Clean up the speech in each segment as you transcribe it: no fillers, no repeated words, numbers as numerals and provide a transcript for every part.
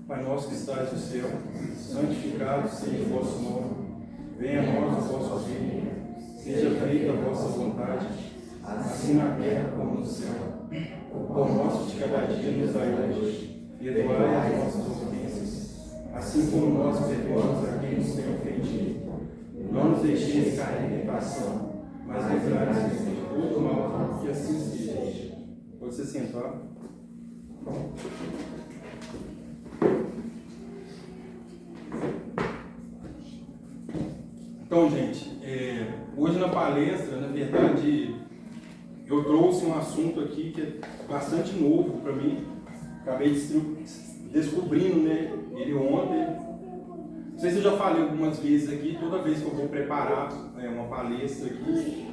Pai nosso que estás no céu, santificado seja o vosso nome. Venha a nós o vosso reino. Seja feita a vossa vontade, assim na terra como no céu. O pão nosso de cada dia nos dai hoje. Perdoai as nossas ofensas, assim como nós perdoamos a quem nos tem ofendido. Não nos deixeis cair em tentação, mas livrai-nos de todo mal, que assim seja. Pode se sentar. Então, gente, hoje na palestra, na verdade, eu trouxe um assunto aqui que é bastante novo para mim. Acabei descobrindo, né, ele ontem. Não sei se eu já falei algumas vezes aqui, toda vez que eu vou preparar uma palestra aqui,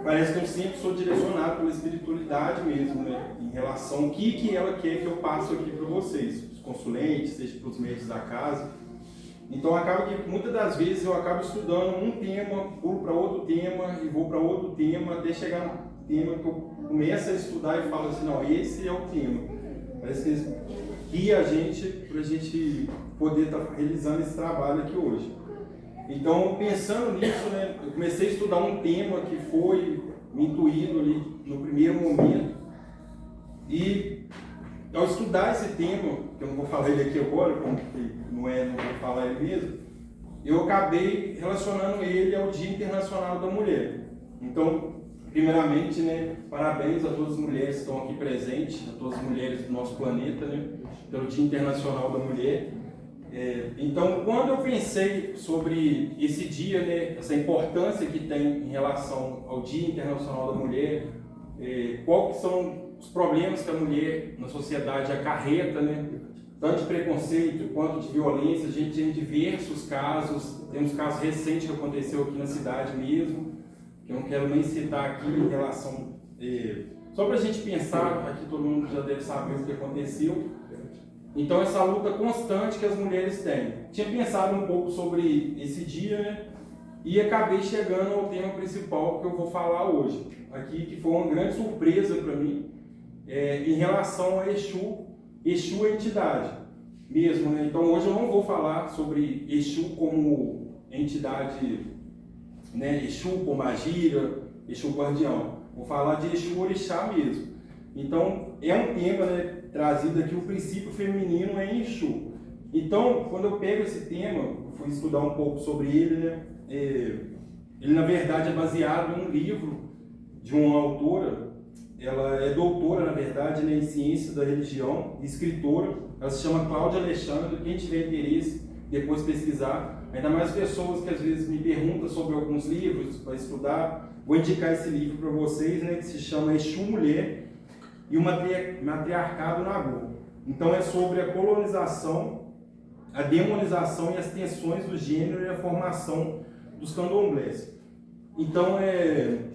parece que eu sempre sou direcionado pela espiritualidade mesmo, né, em relação ao que ela quer que eu passe aqui para vocês, os consulentes, seja para os médicos da casa. Então acaba que muitas das vezes eu acabo estudando um tema, pulo para outro tema e vou para outro tema até chegar no tema que eu começo a estudar e falo assim, não, esse é o tema. Parece que guia a gente para a gente poder estar realizando esse trabalho aqui hoje. Então pensando nisso, né, eu comecei a estudar um tema que foi me intuído ali no primeiro momento e ao estudar esse tema, que eu não vou falar ele aqui agora, porque não vou falar ele mesmo, eu acabei relacionando ele ao Dia Internacional da Mulher. Então, primeiramente, né, parabéns a todas as mulheres que estão aqui presentes, a todas as mulheres do nosso planeta, né, pelo Dia Internacional da Mulher. Então, quando eu pensei sobre esse dia, né, essa importância que tem em relação ao Dia Internacional da Mulher, quais são os problemas que a mulher na sociedade acarreta, né? Tanto de preconceito quanto de violência, a gente tem diversos casos, temos casos recentes que aconteceu aqui na cidade mesmo, que eu não quero nem citar aqui em relação, só para a gente pensar, aqui todo mundo já deve saber o que aconteceu. Então essa luta constante que as mulheres têm. Tinha pensado um pouco sobre esse dia, né? E acabei chegando ao tema principal que eu vou falar hoje, aqui, que foi uma grande surpresa para mim, em relação a Exu. Exu é entidade mesmo, né? Então hoje eu não vou falar sobre Exu como entidade, né? Exu Pombagira, Exu Guardião. Vou falar de Exu Orixá mesmo. Então é um tema, né, trazido aqui, o princípio feminino em Exu. Então quando eu pego esse tema, fui estudar um pouco sobre ele, né? Ele na verdade é baseado em um livro de uma autora. Ela é doutora, na verdade, né, em ciência da religião, escritora. Ela se chama Cláudia Alexandre. Quem tiver interesse, depois pesquisar. Ainda mais pessoas que às vezes me perguntam sobre alguns livros para estudar. Vou indicar esse livro para vocês, né, que se chama Exu Mulher e o Matriarcado Nagô. Então é sobre a colonização, a demonização e as tensões do gênero e a formação dos candomblés. Então,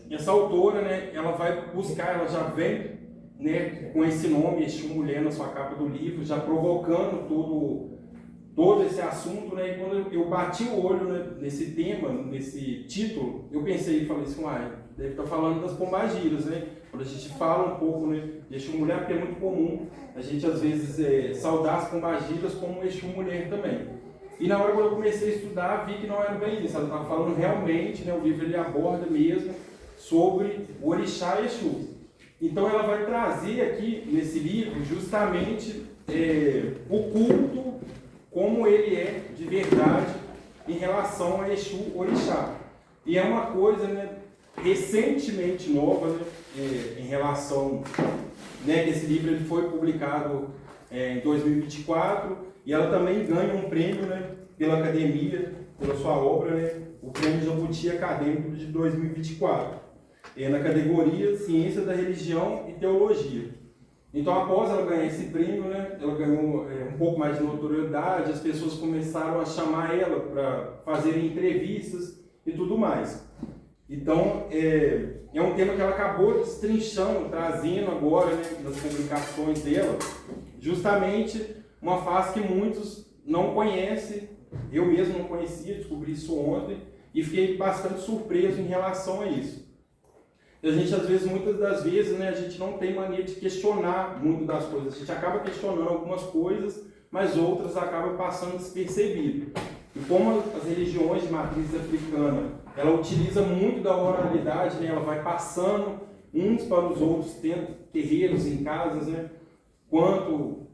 essa autora, né, ela vai buscar, ela já vem, né, com esse nome, Exu Mulher, na sua capa do livro, já provocando todo esse assunto, né, e quando eu bati o olho, né, nesse tema, nesse título, eu pensei e falei assim, deve estar falando das pombagiras, né, quando a gente fala um pouco, né, de Exu Mulher, porque é muito comum a gente, às vezes, saudar as pombagiras como Exu Mulher também. E na hora que eu comecei a estudar, vi que não era bem isso. Ela estava falando realmente, né, o livro ele aborda mesmo sobre o Orixá e Exu. Então ela vai trazer aqui nesse livro justamente o culto como ele é de verdade em relação a Exu Orixá. E é uma coisa, né, recentemente nova, né, em relação, né, que esse livro ele foi publicado em 2024. E ela também ganha um prêmio, né, pela academia, pela sua obra, né, o Prêmio Jabuti Acadêmico de 2024, na categoria Ciência da Religião e Teologia. Então, após ela ganhar esse prêmio, né, ela ganhou um pouco mais de notoriedade, as pessoas começaram a chamar ela para fazerem entrevistas e tudo mais. Então, é um tema que ela acabou destrinchando, trazendo agora, né, nas publicações dela, justamente uma face que muitos não conhecem, eu mesmo não conhecia, descobri isso ontem, e fiquei bastante surpreso em relação a isso. a gente, às vezes, muitas das vezes, né, a gente não tem mania de questionar muito das coisas. A gente acaba questionando algumas coisas, mas outras acabam passando despercebido. E como as religiões de matriz africana, ela utiliza muito da oralidade, né, ela vai passando uns para os outros, tendo terreiros em casas, né, quanto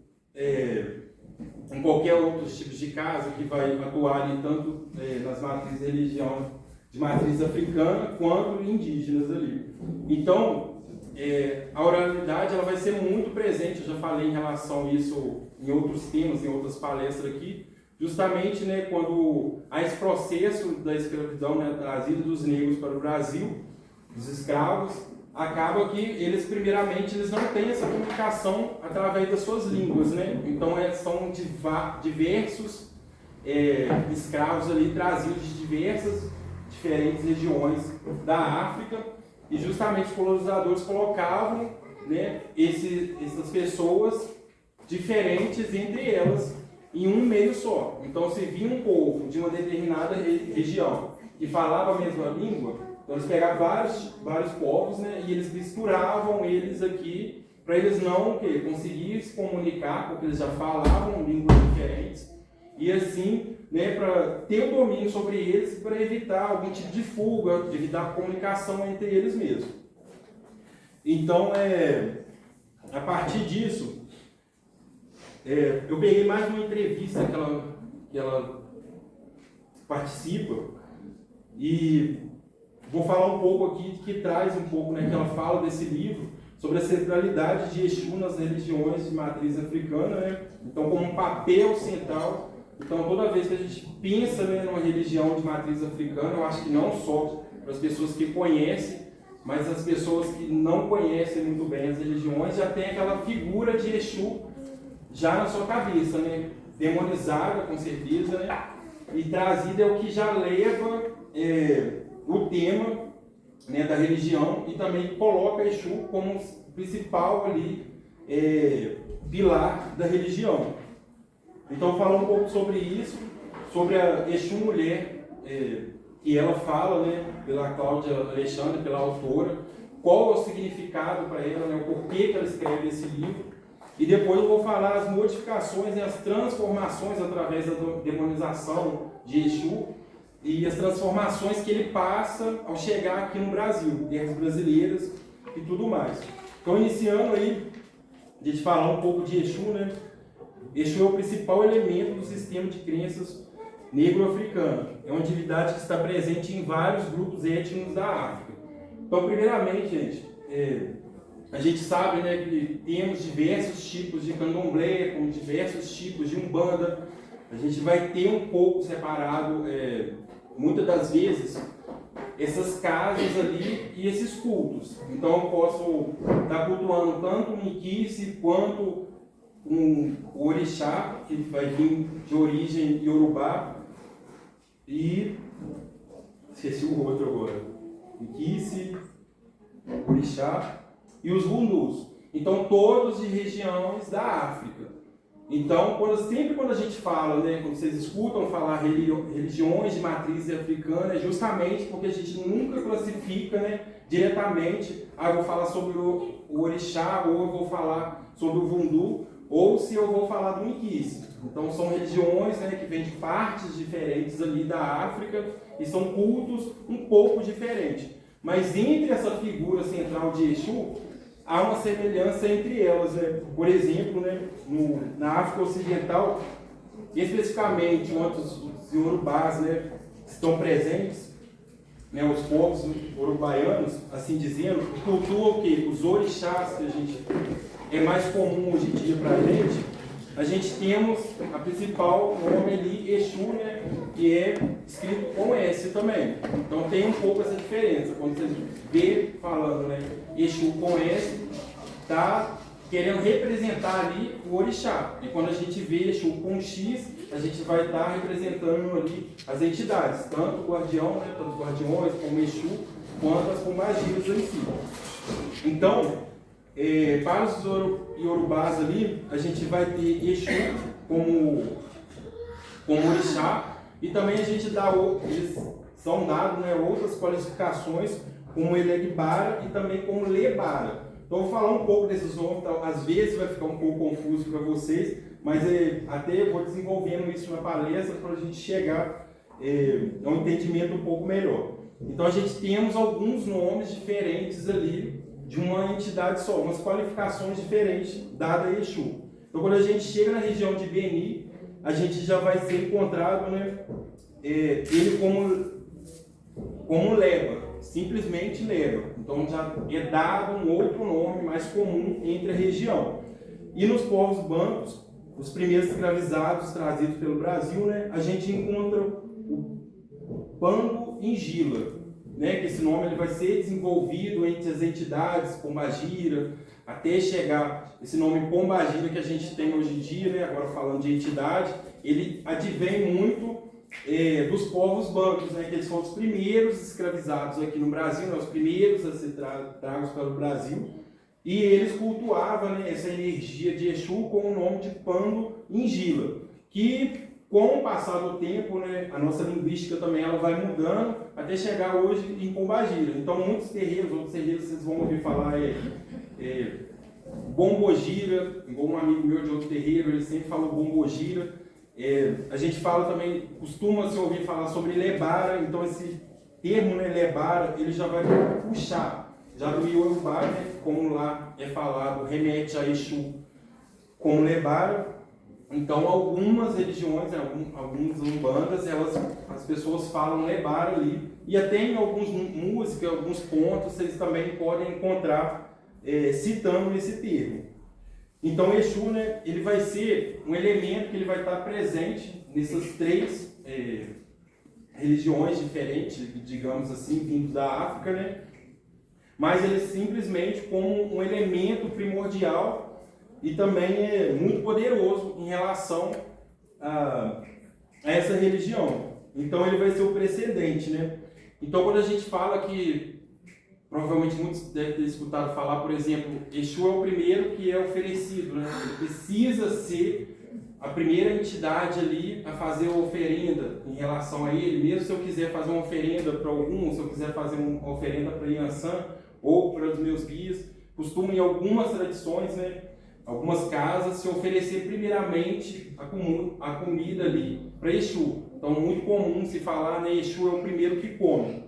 em qualquer outro tipo de casa que vai atuar ali, tanto nas matrizes de religião de matriz africana quanto indígenas ali. Então, a oralidade ela vai ser muito presente, eu já falei em relação a isso em outros temas, em outras palestras aqui, justamente, né, quando há esse processo da escravidão, né, trazida dos negros para o Brasil, dos escravos, acaba que eles, primeiramente, eles não têm essa comunicação através das suas línguas, né? Então, são diversos escravos ali trazidos de diferentes regiões da África, e justamente os colonizadores colocavam, né, essas pessoas diferentes entre elas em um meio só. Então, se vinha um povo de uma determinada região que falava a mesma língua, então eles pegavam vários povos, né, e eles misturavam eles aqui para eles não conseguirem se comunicar, porque eles já falavam línguas diferentes, e assim, né, para ter o domínio sobre eles, para evitar algum tipo de fuga, evitar a comunicação entre eles mesmos. Então, a partir disso, eu peguei mais uma entrevista que ela participa, e vou falar um pouco aqui, que traz um pouco, né, que ela fala desse livro, sobre a centralidade de Exu nas religiões de matriz africana, né? Então, como um papel central. Então, toda vez que a gente pensa, né, numa religião de matriz africana, eu acho que não só para as pessoas que conhecem, mas as pessoas que não conhecem muito bem as religiões, já tem aquela figura de Exu já na sua cabeça, né? Demonizada, com certeza, né? E trazida é o que já leva o tema, né, da religião, e também coloca Exu como principal ali, pilar da religião. Então, falar um pouco sobre isso, sobre a Exu Mulher, que ela fala, né, pela Cláudia Alexandre, pela autora, qual é o significado para ela, né, o porquê que ela escreve esse livro, e depois eu vou falar as modificações e as transformações através da demonização de Exu, e as transformações que ele passa ao chegar aqui no Brasil, terras brasileiras e tudo mais. Então, iniciando aí, a gente falar um pouco de Exu, né? Exu é o principal elemento do sistema de crenças negro-africano. É uma divindade que está presente em vários grupos étnicos da África. Então, primeiramente, gente, a gente sabe, né, que temos diversos tipos de candomblé, como diversos tipos de umbanda. A gente vai ter um pouco separado, muitas das vezes, essas casas ali e esses cultos. Então, eu posso estar cultuando tanto um Iquice quanto um orixá, que vai vir de origem iorubá, e esqueci o outro agora, Iquice, orixá e os vundus. Então, todos de regiões da África. Então, sempre quando a gente fala, né, quando vocês escutam falar religiões de matriz africana, é justamente porque a gente nunca classifica, né, diretamente, eu vou falar sobre o orixá, ou eu vou falar sobre o vundu, ou se eu vou falar do Iquice. Então, são religiões, né, que vêm de partes diferentes ali da África, e são cultos um pouco diferentes. Mas entre essa figura central de Exu, há uma semelhança entre elas, né? Por exemplo, né, na África Ocidental, especificamente onde os iorubás, né, estão presentes, né, os povos urubaianos, assim dizendo, cultuam o quê? Os orixás, que a gente é mais comum hoje em dia para a gente temos a principal nome ali, Exu, né, que é escrito com S também. Então tem um pouco essa diferença. Quando você vê falando, né, Exu com S, está querendo representar ali o orixá. E quando a gente vê Exu com X, a gente vai estar representando ali as entidades, tanto o guardião, né, tanto os guardiões como Exu, quanto as pombagiras em si. Então, para os iorubás ali, a gente vai ter Exu como orixá, e também a gente dá, eles são dados, né, outras qualificações como Elegbara e também como Lebara. Então, eu vou falar um pouco desses nomes, então, às vezes vai ficar um pouco confuso para vocês, mas até eu vou desenvolvendo isso na palestra para a gente chegar a um entendimento um pouco melhor. Então, a gente temos alguns nomes diferentes ali de uma entidade só, umas qualificações diferentes dadas a Exu. Então, quando a gente chega na região de Beni, a gente já vai ser encontrado, né, ele como Leba. Simplesmente Leba. Então já é dado um outro nome mais comum entre a região. E nos povos bancos, os primeiros escravizados trazidos pelo Brasil, né, a gente encontra o Pango Ingila, né, que esse nome ele vai ser desenvolvido entre as entidades Pombagira, até chegar esse nome Pombagira que a gente tem hoje em dia, né, agora falando de entidade, ele advém muito dos povos bancos, né, que eles foram os primeiros escravizados aqui no Brasil, né, os primeiros a ser tragos para o Brasil, e eles cultuavam, né, essa energia de Exu com o nome de Pango Ingila, que com o passar do tempo, né, a nossa linguística também ela vai mudando até chegar hoje em Pombagira. Então muitos terreiros, outros terreiros vocês vão ouvir falar Bombogira, igual um amigo meu de outro terreiro, ele sempre falou Bombogira. A gente fala também, costuma-se ouvir falar sobre Lebara, então esse termo, né, Lebara, ele já vai puxar, já do Iorubá, né, como lá é falado, remete a Exu como Lebara. Então algumas religiões, algumas umbandas, as pessoas falam Lebara ali, e até em algumas músicas, alguns pontos, vocês também podem encontrar citando esse termo. Então, Exu, né, ele vai ser um elemento que ele vai estar presente nessas três religiões diferentes, digamos assim, vindos da África, né? Mas ele simplesmente como um elemento primordial e também é muito poderoso em relação a essa religião. Então, ele vai ser o precedente, né? Então, quando a gente fala que provavelmente muitos devem ter escutado falar, por exemplo, Exu é o primeiro que é oferecido, né? Ele precisa ser a primeira entidade ali a fazer a oferenda em relação a ele. Mesmo se eu quiser fazer uma oferenda para algum, se eu quiser fazer uma oferenda para Yansan ou para os meus guias, costuma em algumas tradições, né? Algumas casas se oferecer primeiramente a comida ali para Exu. Então, muito comum se falar, né? Exu é o primeiro que come.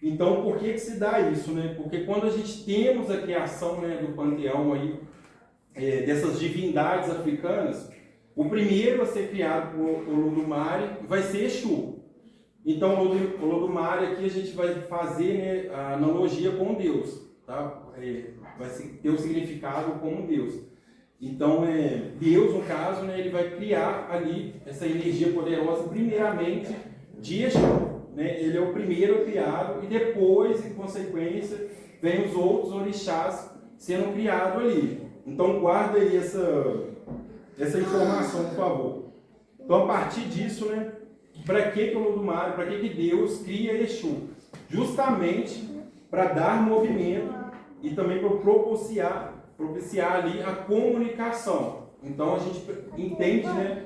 Então, por que se dá isso, né? Porque quando a gente temos a criação, né, do panteão aí, dessas divindades africanas, o primeiro a ser criado por Olodumare vai ser Exu. Então, o Olodumare aqui a gente vai fazer, né, a analogia com Deus, tá? Vai ter o significado como Deus. Então, Deus, no caso, né, ele vai criar ali essa energia poderosa, primeiramente, de Exu. Ele é o primeiro criado e depois, em consequência, vem os outros orixás sendo criados ali. Então guarda aí essa informação, por favor. Então a partir disso, né, para que o Olodumare, para que Deus cria Exu? Justamente para dar movimento e também para propiciar ali a comunicação. Então a gente entende, né,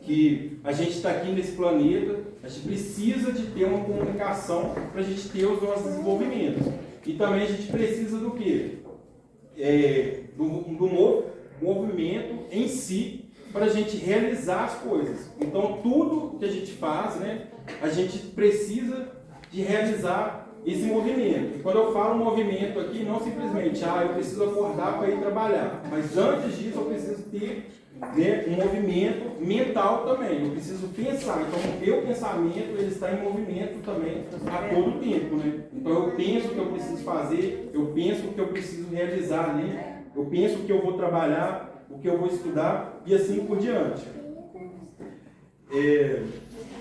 que a gente está aqui nesse planeta, a gente precisa de ter uma comunicação para a gente ter os nossos desenvolvimentos. E também a gente precisa do quê? Do movimento em si para a gente realizar as coisas. Então tudo que a gente faz, né, a gente precisa de realizar esse movimento. E quando eu falo movimento aqui, não simplesmente, eu preciso acordar para ir trabalhar. Mas antes disso eu preciso ter, né, um movimento mental também. Eu preciso pensar. Então o meu pensamento ele está em movimento também a todo tempo, né? Então eu penso o que eu preciso fazer, eu penso o que eu preciso realizar ali, eu penso o que eu vou trabalhar, o que eu vou estudar e assim por diante.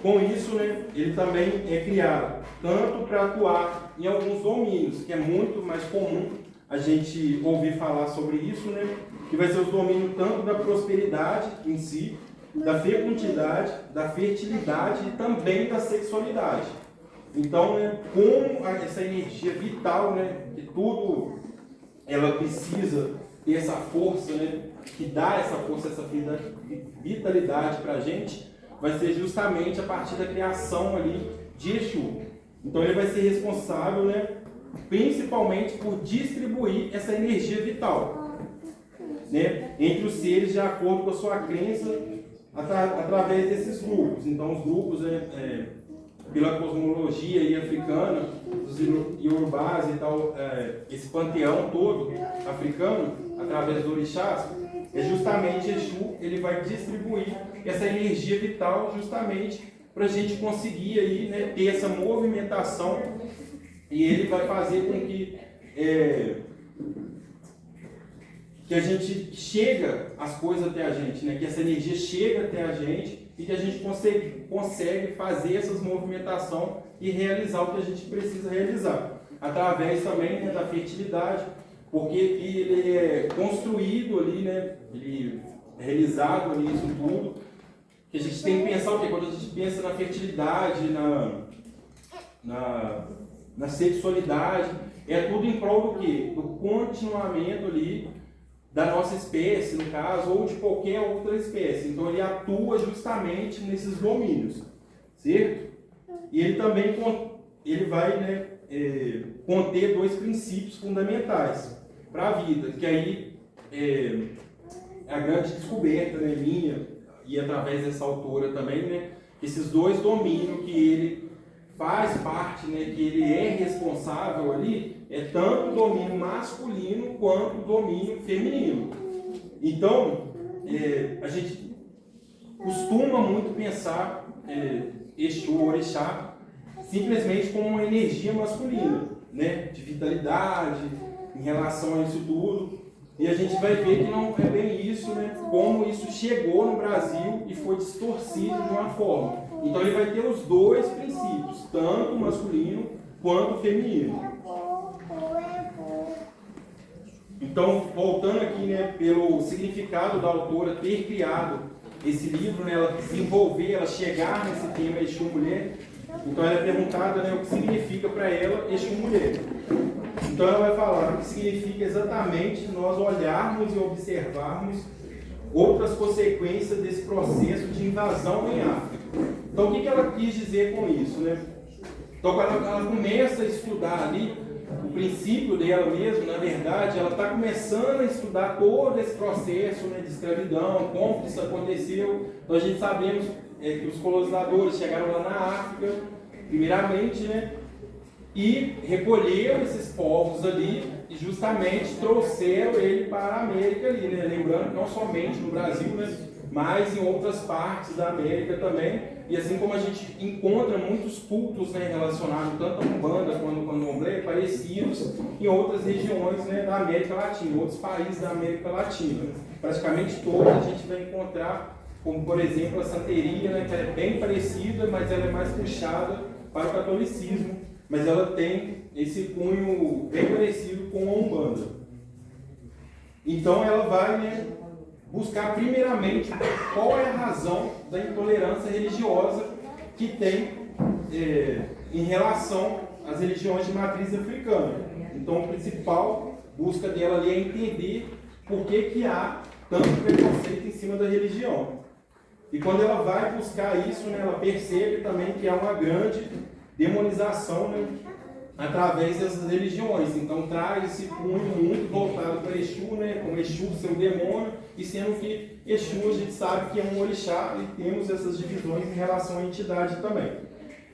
Com isso, né, ele também é criado tanto para atuar em alguns domínios, que é muito mais comum a gente ouvir falar sobre isso, né, que vai ser os domínios tanto da prosperidade em si, da fecundidade, da fertilidade e também da sexualidade. Então, né, com essa energia vital, né, que tudo ela precisa ter essa força, né, que dá essa força, essa vitalidade para a gente, vai ser justamente a partir da criação ali de Exu. Então ele vai ser responsável, né, principalmente por distribuir essa energia vital, né, entre os seres de acordo com a sua crença através desses grupos. Então, os grupos, pela cosmologia aí africana, os iorubás e tal, esse panteão todo africano, através do orixás, é justamente Exu, ele vai distribuir essa energia vital justamente para a gente conseguir aí, né, ter essa movimentação, e ele vai fazer com que a gente chega as coisas até a gente, né, que essa energia chega até a gente e que a gente consegue fazer essas movimentações e realizar o que a gente precisa realizar, através também, né, da fertilidade, porque ele é construído ali, né, ele é realizado ali, isso tudo, que a gente tem que pensar o quê? Quando a gente pensa na fertilidade, na sexualidade, é tudo em prol do quê? Do continuamento ali da nossa espécie, no caso, ou de qualquer outra espécie. Então ele atua justamente nesses domínios, certo? E ele também vai, né, conter dois princípios fundamentais para a vida, que aí é a grande descoberta, né, minha, e através dessa autora também, né, esses dois domínios que ele faz parte, né, que ele é responsável ali, é tanto o domínio masculino quanto o domínio feminino. Então, a gente costuma muito pensar Exu, Orixá, simplesmente como uma energia masculina, né, de vitalidade, em relação a isso tudo. E a gente vai ver que não é bem isso, né, como isso chegou no Brasil e foi distorcido de uma forma. Então ele vai ter os dois princípios, tanto o masculino quanto o feminino. Então, voltando aqui, né, pelo significado da autora ter criado esse livro, né, ela desenvolver, ela chegar nesse tema Exu Mulher, então ela é perguntada, né, o que significa para ela Exu Mulher. Então ela vai falar o que significa exatamente nós olharmos e observarmos outras consequências desse processo de invasão em África. Então o que ela quis dizer com isso, né? Então quando ela começa a estudar ali, o princípio dela mesmo, na verdade, ela está começando a estudar todo esse processo, né, de escravidão, como que isso aconteceu. Então a gente sabemos que os colonizadores chegaram lá na África, primeiramente, né, e recolheram esses povos ali e justamente trouxeram ele para a América ali, né? Lembrando que não somente no Brasil, né, mas em outras partes da América também. E assim como a gente encontra muitos cultos, né, relacionados tanto a Umbanda quanto ao Candomblé, parecidos em outras regiões, né, da América Latina, outros países da América Latina. Praticamente todos a gente vai encontrar, como por exemplo a santeria, né, que é bem parecida, mas ela é mais puxada para o catolicismo. Mas ela tem esse cunho bem parecido com a Umbanda. Então ela vai, né, buscar primeiramente qual é a razão da intolerância religiosa que tem em relação às religiões de matriz africana. Então a principal busca dela ali é entender por que há tanto preconceito em cima da religião. E quando ela vai buscar isso, né, ela percebe também que há uma grande demonização, né, através dessas religiões. Então traz esse cunho muito voltado para Exu, né, como Exu seu demônio, e sendo que Exu a gente sabe que é um orixá e temos essas divisões em relação à entidade também.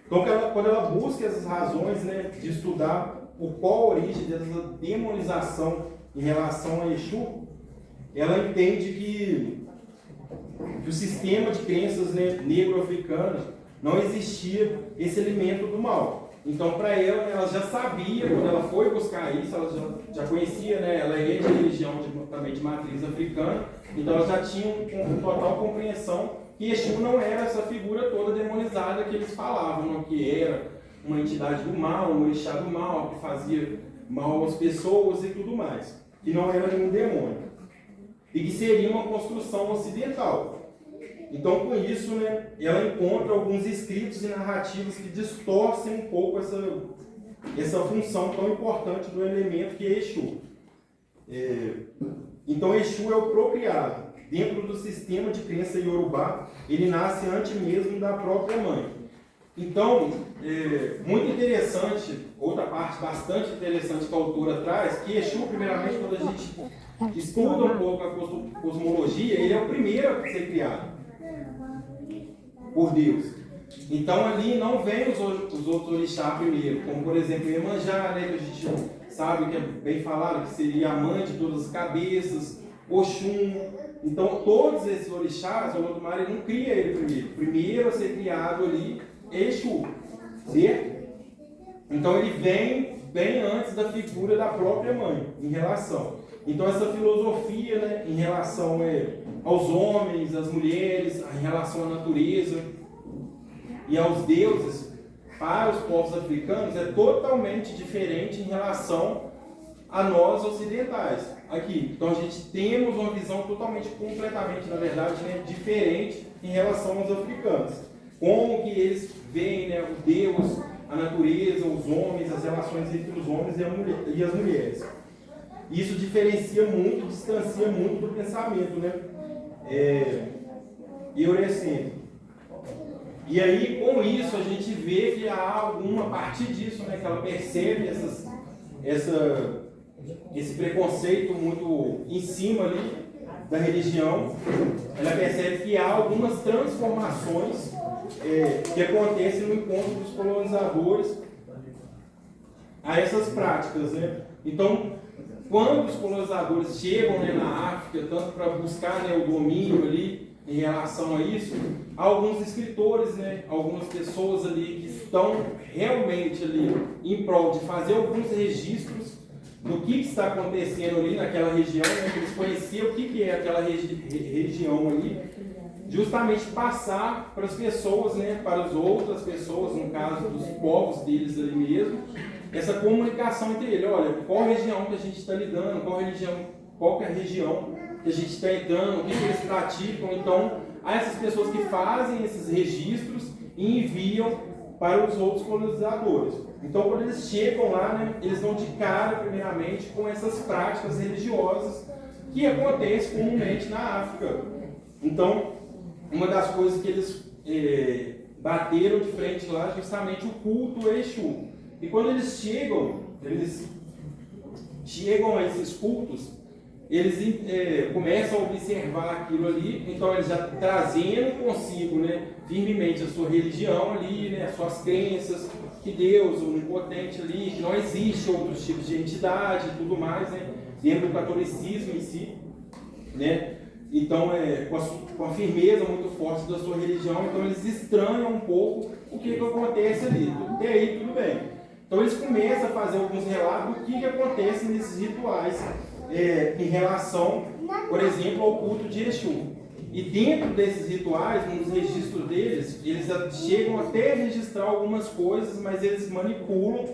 Então quando ela busca essas razões, né, de estudar por qual a origem dessa demonização em relação a Exu, ela entende que o sistema de crenças, né, negro-africanas não existia esse elemento do mal. Então, para ela já sabia, quando ela foi buscar isso, ela já conhecia, né? Ela é de religião também de matriz africana, então ela já tinha total compreensão que Exu não era essa figura toda demonizada que eles falavam, não? Que era uma entidade do mal, um orixá do mal, que fazia mal às pessoas e tudo mais, que não era nenhum demônio, e que seria uma construção ocidental. Então, com isso, né, ela encontra alguns escritos e narrativas que distorcem um pouco essa função tão importante do elemento que é Exu. Então, Exu é o procriado. Dentro do sistema de crença iorubá, ele nasce antes mesmo da própria mãe. Então, muito interessante, outra parte bastante interessante que a autora traz, que Exu, primeiramente, quando a gente estuda um pouco a cosmologia, ele é o primeiro a ser criado por Deus. Então ali não vem os outros orixás primeiro, como por exemplo Iemanjá, né, que a gente sabe que é bem falado, que seria a mãe de todas as cabeças, Oxum. Então todos esses orixás, o Olodumare não cria ele primeiro. Primeiro a ser criado ali é Exu, certo? Então ele vem bem antes da figura da própria mãe, em relação. Então essa filosofia, né, em relação aos homens, às mulheres, em relação à natureza e aos deuses, para os povos africanos, é totalmente diferente em relação a nós ocidentais. Aqui, então a gente temos uma visão totalmente, completamente, na verdade, né, diferente em relação aos africanos. Como que eles veem, né, o Deus, a natureza, os homens, as relações entre os homens e as mulheres. Isso diferencia muito, distancia muito do pensamento, né, eurocêntrico. E aí, com isso, a gente vê que há alguma, a partir disso, né, que ela percebe esse preconceito muito em cima ali da religião, ela percebe que há algumas transformações que acontecem no encontro dos colonizadores a essas práticas, né? Então, quando os colonizadores chegam, né, na África, tanto para buscar, né, o domínio ali em relação a isso, há alguns escritores, né, algumas pessoas ali que estão realmente ali em prol de fazer alguns registros do que está acontecendo ali naquela região, né, que eles conheciam o que é aquela região ali, justamente passar para as pessoas, né, para as outras pessoas, no caso dos povos deles ali mesmo, essa comunicação entre eles. Olha, qual região que a gente está lidando, qual que é a região que a gente está entrando, o que eles praticam. Então, há essas pessoas que fazem esses registros e enviam para os outros colonizadores. Então, quando eles chegam lá, né, eles vão de cara, primeiramente, com essas práticas religiosas que acontecem comumente na África. Então, uma das coisas que eles bateram de frente lá é justamente o culto a Exu. E quando eles chegam a esses cultos, eles começam a observar aquilo ali, então eles já trazendo consigo, né, firmemente a sua religião ali, né, as suas crenças, que Deus, o onipotente ali, que não existe outros tipos de entidade e tudo mais, né, dentro do catolicismo em si, né. Então, com a firmeza muito forte da sua religião, então eles estranham um pouco o que acontece ali. Até aí, tudo bem. Então, eles começam a fazer alguns relatos do que acontece nesses rituais em relação, por exemplo, ao culto de Exu. E dentro desses rituais, nos registros deles, eles chegam até a registrar algumas coisas, mas eles manipulam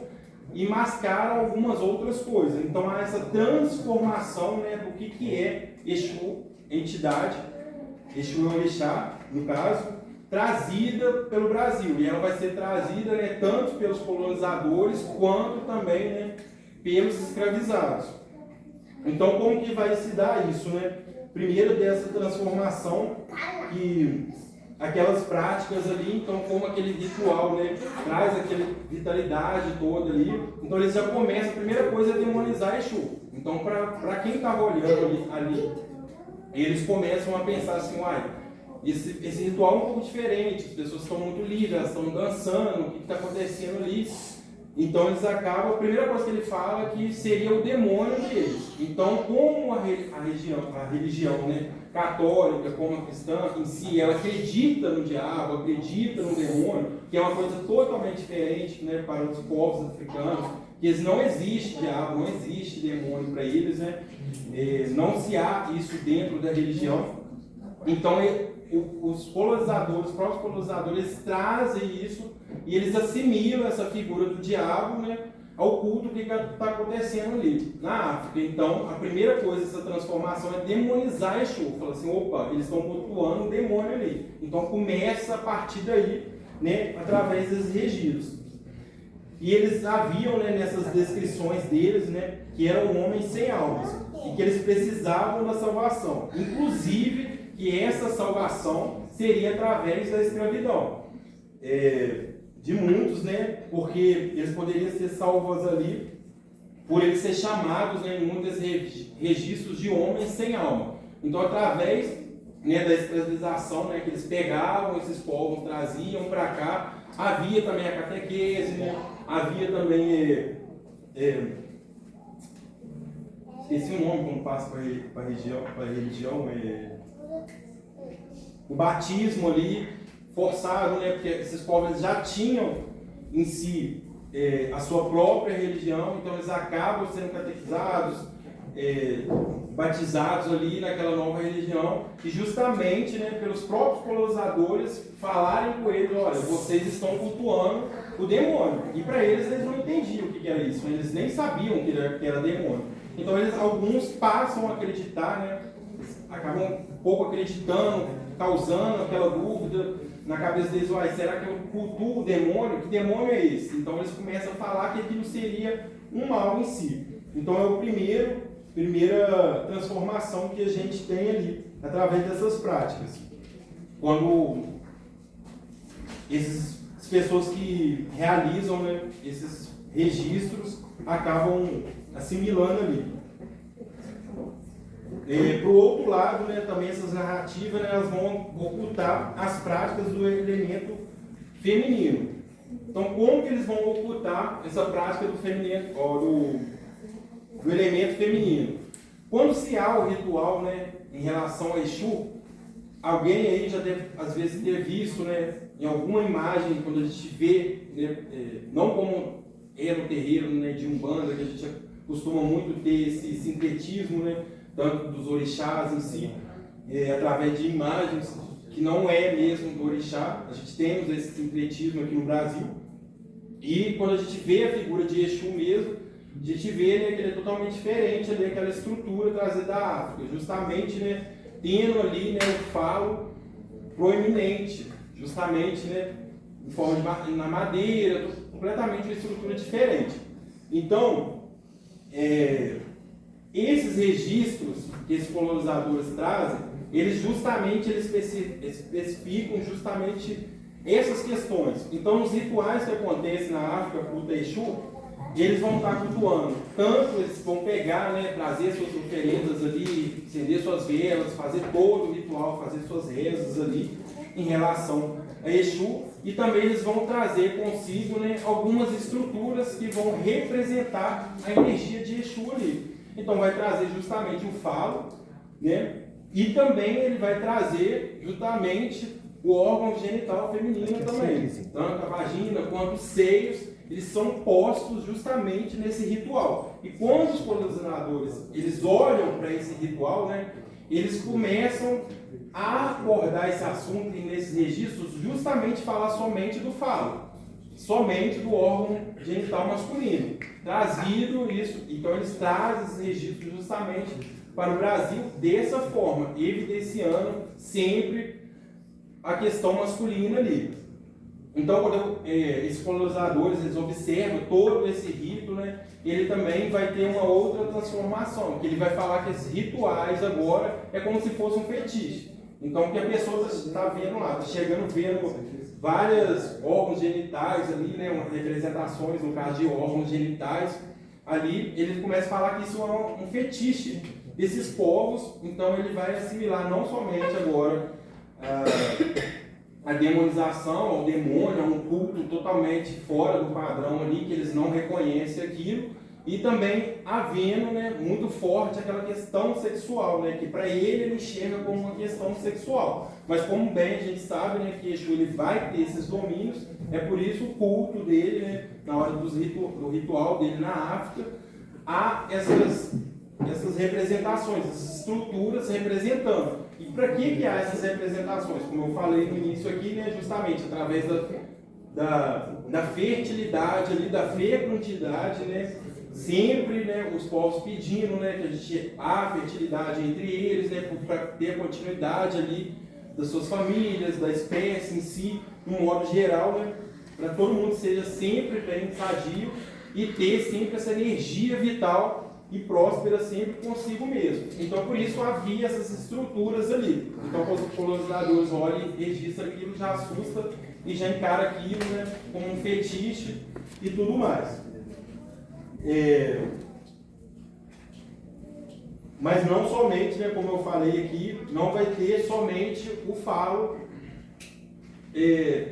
e mascaram algumas outras coisas. Então, há essa transformação, né, do que é Exu, entidade, Exu é orixá, no caso, trazida pelo Brasil. E ela vai ser trazida, né, tanto pelos colonizadores, quanto também, né, pelos escravizados. Então, como que vai se dar isso, né? Primeiro, dessa transformação, que aquelas práticas ali, então, como aquele ritual, né, traz aquela vitalidade toda ali. Então, eles já começam, a primeira coisa é demonizar Exu. Então, para quem estava olhando ali, eles começam a pensar assim, uai, esse ritual é um pouco diferente, as pessoas estão muito livres, elas estão dançando, o que está acontecendo ali? Então eles acabam, a primeira coisa que ele fala é que seria o demônio deles. Então, como a religião, né, católica, como a cristã em si, ela acredita no diabo, acredita no demônio, que é uma coisa totalmente diferente, né, para os povos africanos, que eles não existe diabo, não existe demônio para eles, né? Não se há isso dentro da religião. Então, os colonizadores, os próprios colonizadores, eles trazem isso e eles assimilam essa figura do diabo, né, ao culto que está acontecendo ali na África. Então, a primeira coisa dessa transformação é demonizar Exu. Fala assim, opa, eles estão cultuando o demônio ali. Então, começa a partir daí, né, através desses registros. E eles haviam, né, nessas descrições deles, né, que eram homens sem almas e que eles precisavam da salvação. Inclusive, que essa salvação seria através da escravidão. de muitos, né, porque eles poderiam ser salvos ali por eles ser chamados, né, em muitos registros de homens sem alma. Então, através, né, da escravização, né, que eles pegavam esses povos, traziam para cá, havia também a catequese, né, havia também, esqueci o nome quando passa para a religião, o batismo ali, forçado, né, porque esses povos já tinham em si a sua própria religião, então eles acabam sendo catequizados, batizados ali naquela nova religião, e justamente, né, pelos próprios colonizadores falarem com eles: olha, vocês estão cultuando o demônio. E para eles não entendiam o que era isso, eles nem sabiam que era demônio. Então alguns passam a acreditar, né, acabam um pouco acreditando, causando aquela dúvida na cabeça deles: uai, será que eu cultuo o demônio? Que demônio é esse? Então eles começam a falar que aquilo seria um mal em si. Então é a primeira transformação que a gente tem ali, através dessas práticas. Quando essas pessoas que realizam, né, esses registros acabam assimilando ali. Para o outro lado, né, também essas narrativas, né, elas vão ocultar as práticas do elemento feminino. Então, como que eles vão ocultar essa prática do feminino, do elemento feminino? Quando se há o ritual, né, em relação a Exu, alguém aí já deve, às vezes, ter visto, né, em alguma imagem, quando a gente vê, né, não como é no terreiro, né, de Umbanda, que a gente costuma muito ter esse sincretismo, né, tanto dos orixás em si, através de imagens que não é mesmo do orixá. A gente temos esse sincretismo aqui no Brasil, e quando a gente vê a figura de Exu mesmo, a gente vê, né, que ele é totalmente diferente ali, aquela estrutura trazida da África, justamente, né, tendo ali, né, o falo proeminente, justamente, né, em forma na madeira, completamente uma estrutura diferente. Então, esses registros que esses colonizadores trazem, eles especificam justamente essas questões. Então, os rituais que acontecem na África, culto a Exu, eles vão estar cultuando. Tanto eles vão pegar, né, trazer suas oferendas ali, acender suas velas, fazer todo o ritual, fazer suas rezas ali em relação a Exu, e também eles vão trazer consigo, né, algumas estruturas que vão representar a energia de Exu ali. Então vai trazer justamente o falo, né, e também ele vai trazer justamente o órgão genital feminino também, tanto a vagina quanto os seios, eles são postos justamente nesse ritual. E quando os colonizadores eles olham para esse ritual, né, eles começam a abordar esse assunto e nesses registros justamente falar somente do falo, somente do órgão genital masculino, trazido isso. Então eles trazem esses registros justamente para o Brasil dessa forma, evidenciando sempre a questão masculina ali. Então, quando esses colonizadores eles observam todo esse rito, né, ele também vai ter uma outra transformação, que ele vai falar que esses rituais agora é como se fosse um fetiche. Então, que a pessoa está vendo lá, está chegando vendo vários órgãos genitais ali, né, representações, no caso de órgãos genitais, ali ele começa a falar que isso é um fetiche desses povos. Então, ele vai assimilar não somente agora a demonização ao demônio, a um culto totalmente fora do padrão ali, que eles não reconhecem aquilo, e também havendo, né, muito forte aquela questão sexual, né, que para ele enxerga como uma questão sexual. Mas como bem a gente sabe, né, que Exu ele vai ter esses domínios, é por isso o culto dele, né, na hora do ritual dele na África, há essas representações, essas estruturas representando. E para que há essas representações? Como eu falei no início aqui, né, justamente através da fertilidade, ali, da fecundidade, né, sempre, né, os povos pedindo, né, que há fertilidade entre eles, né, para ter continuidade ali das suas famílias, da espécie em si, de um modo geral, né, para todo mundo seja sempre bem sadio e ter sempre essa energia vital e próspera sempre consigo mesmo. Então, por isso havia essas estruturas ali. Então, quando os colonizadores olham e registram aquilo, já assusta e já encara aquilo, né, como um fetiche e tudo mais. Mas não somente, né, como eu falei aqui, não vai ter somente o falo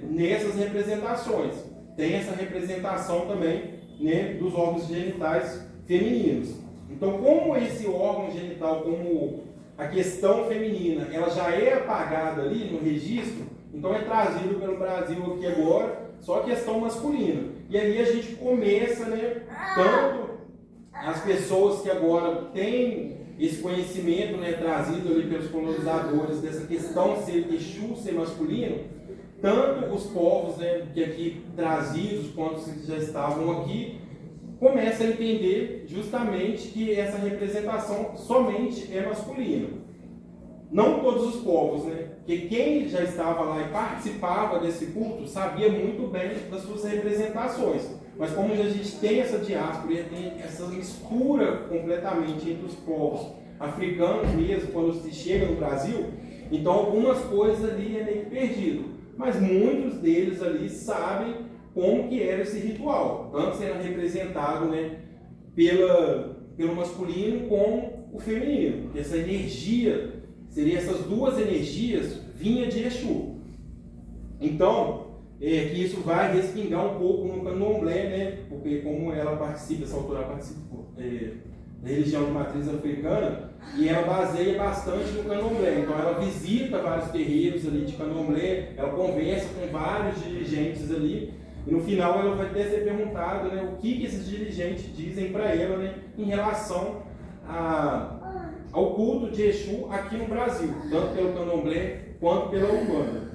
nessas representações. Tem essa representação também, né, dos órgãos genitais femininos. Então, como esse órgão genital, como a questão feminina, ela já é apagada ali no registro, então é trazido pelo Brasil aqui agora só a questão masculina. E aí a gente começa, né, tanto as pessoas que agora têm esse conhecimento, né, trazido ali pelos colonizadores dessa questão ser Exu, ser masculino, tanto os povos, né, que aqui trazidos, quanto os que já estavam aqui, começam a entender justamente que essa representação somente é masculina. Não todos os povos, né? Porque quem já estava lá e participava desse culto sabia muito bem das suas representações. Mas como a gente tem essa diáspora e tem essa mistura completamente entre os povos africanos mesmo, quando se chega no Brasil, então algumas coisas ali é meio que perdido. Mas muitos deles ali sabem como que era esse ritual. Tanto sendo representado, né, pelo masculino como o feminino. Porque essa energia, seria essas duas energias, vinha de Exu. Então, que isso vai respingar um pouco no candomblé, né? Porque como ela participa, essa autora participa da religião de matriz africana, e ela baseia bastante no candomblé. Então ela visita vários terreiros ali de candomblé, ela conversa com vários dirigentes ali, e no final ela vai ter ser perguntado, né, o que esses dirigentes dizem para ela, né, em relação ao culto de Exu aqui no Brasil, tanto pelo candomblé quanto pela Umbanda.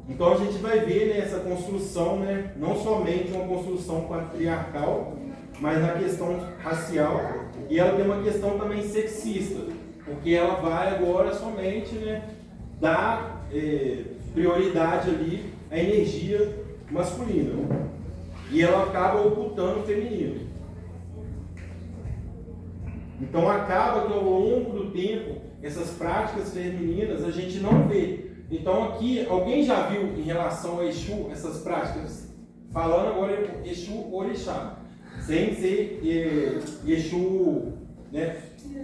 Então a gente vai ver, né, essa construção, né, não somente uma construção patriarcal, mas na questão racial, e ela tem uma questão também sexista, porque ela vai agora somente, né, dar prioridade ali à energia masculina, e ela acaba ocultando o feminino. Então acaba que ao longo do tempo essas práticas femininas a gente não vê. Então aqui, alguém já viu em relação a Exu essas práticas? Falando agora Exu Orixá, sem ser Exu, né?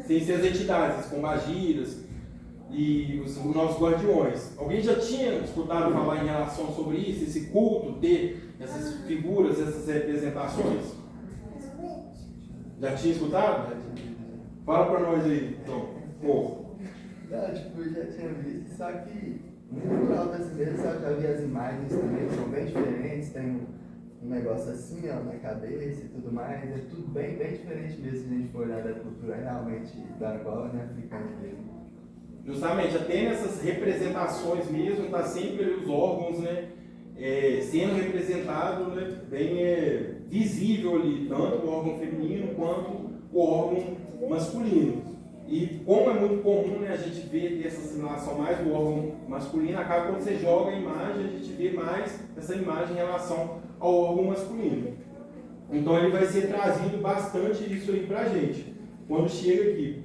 Sem ser as entidades, as pombagiras e os nossos guardiões. Alguém já tinha escutado falar em relação sobre isso, esse culto, ter essas figuras, essas representações? Já tinha escutado? Fala pra nós aí, então, pouco. Não, tipo, eu já tinha visto, só que no natural brasileiro, só que eu vi as imagens também, são bem diferentes, tem um negócio assim, ó, na cabeça e tudo mais, é tudo bem, bem diferente mesmo se a gente for olhar da cultura realmente da colônia africana mesmo. Justamente, até nessas representações mesmo, está sempre ali os órgãos, né, sendo representado, né, bem visível ali, tanto o órgão feminino quanto o órgão masculino. E como é muito comum, né, a gente ver essa assimilação mais do órgão masculino, acaba quando você joga a imagem, a gente vê mais essa imagem em relação ao órgão masculino. Então ele vai ser trazido bastante isso aí pra gente, quando chega aqui.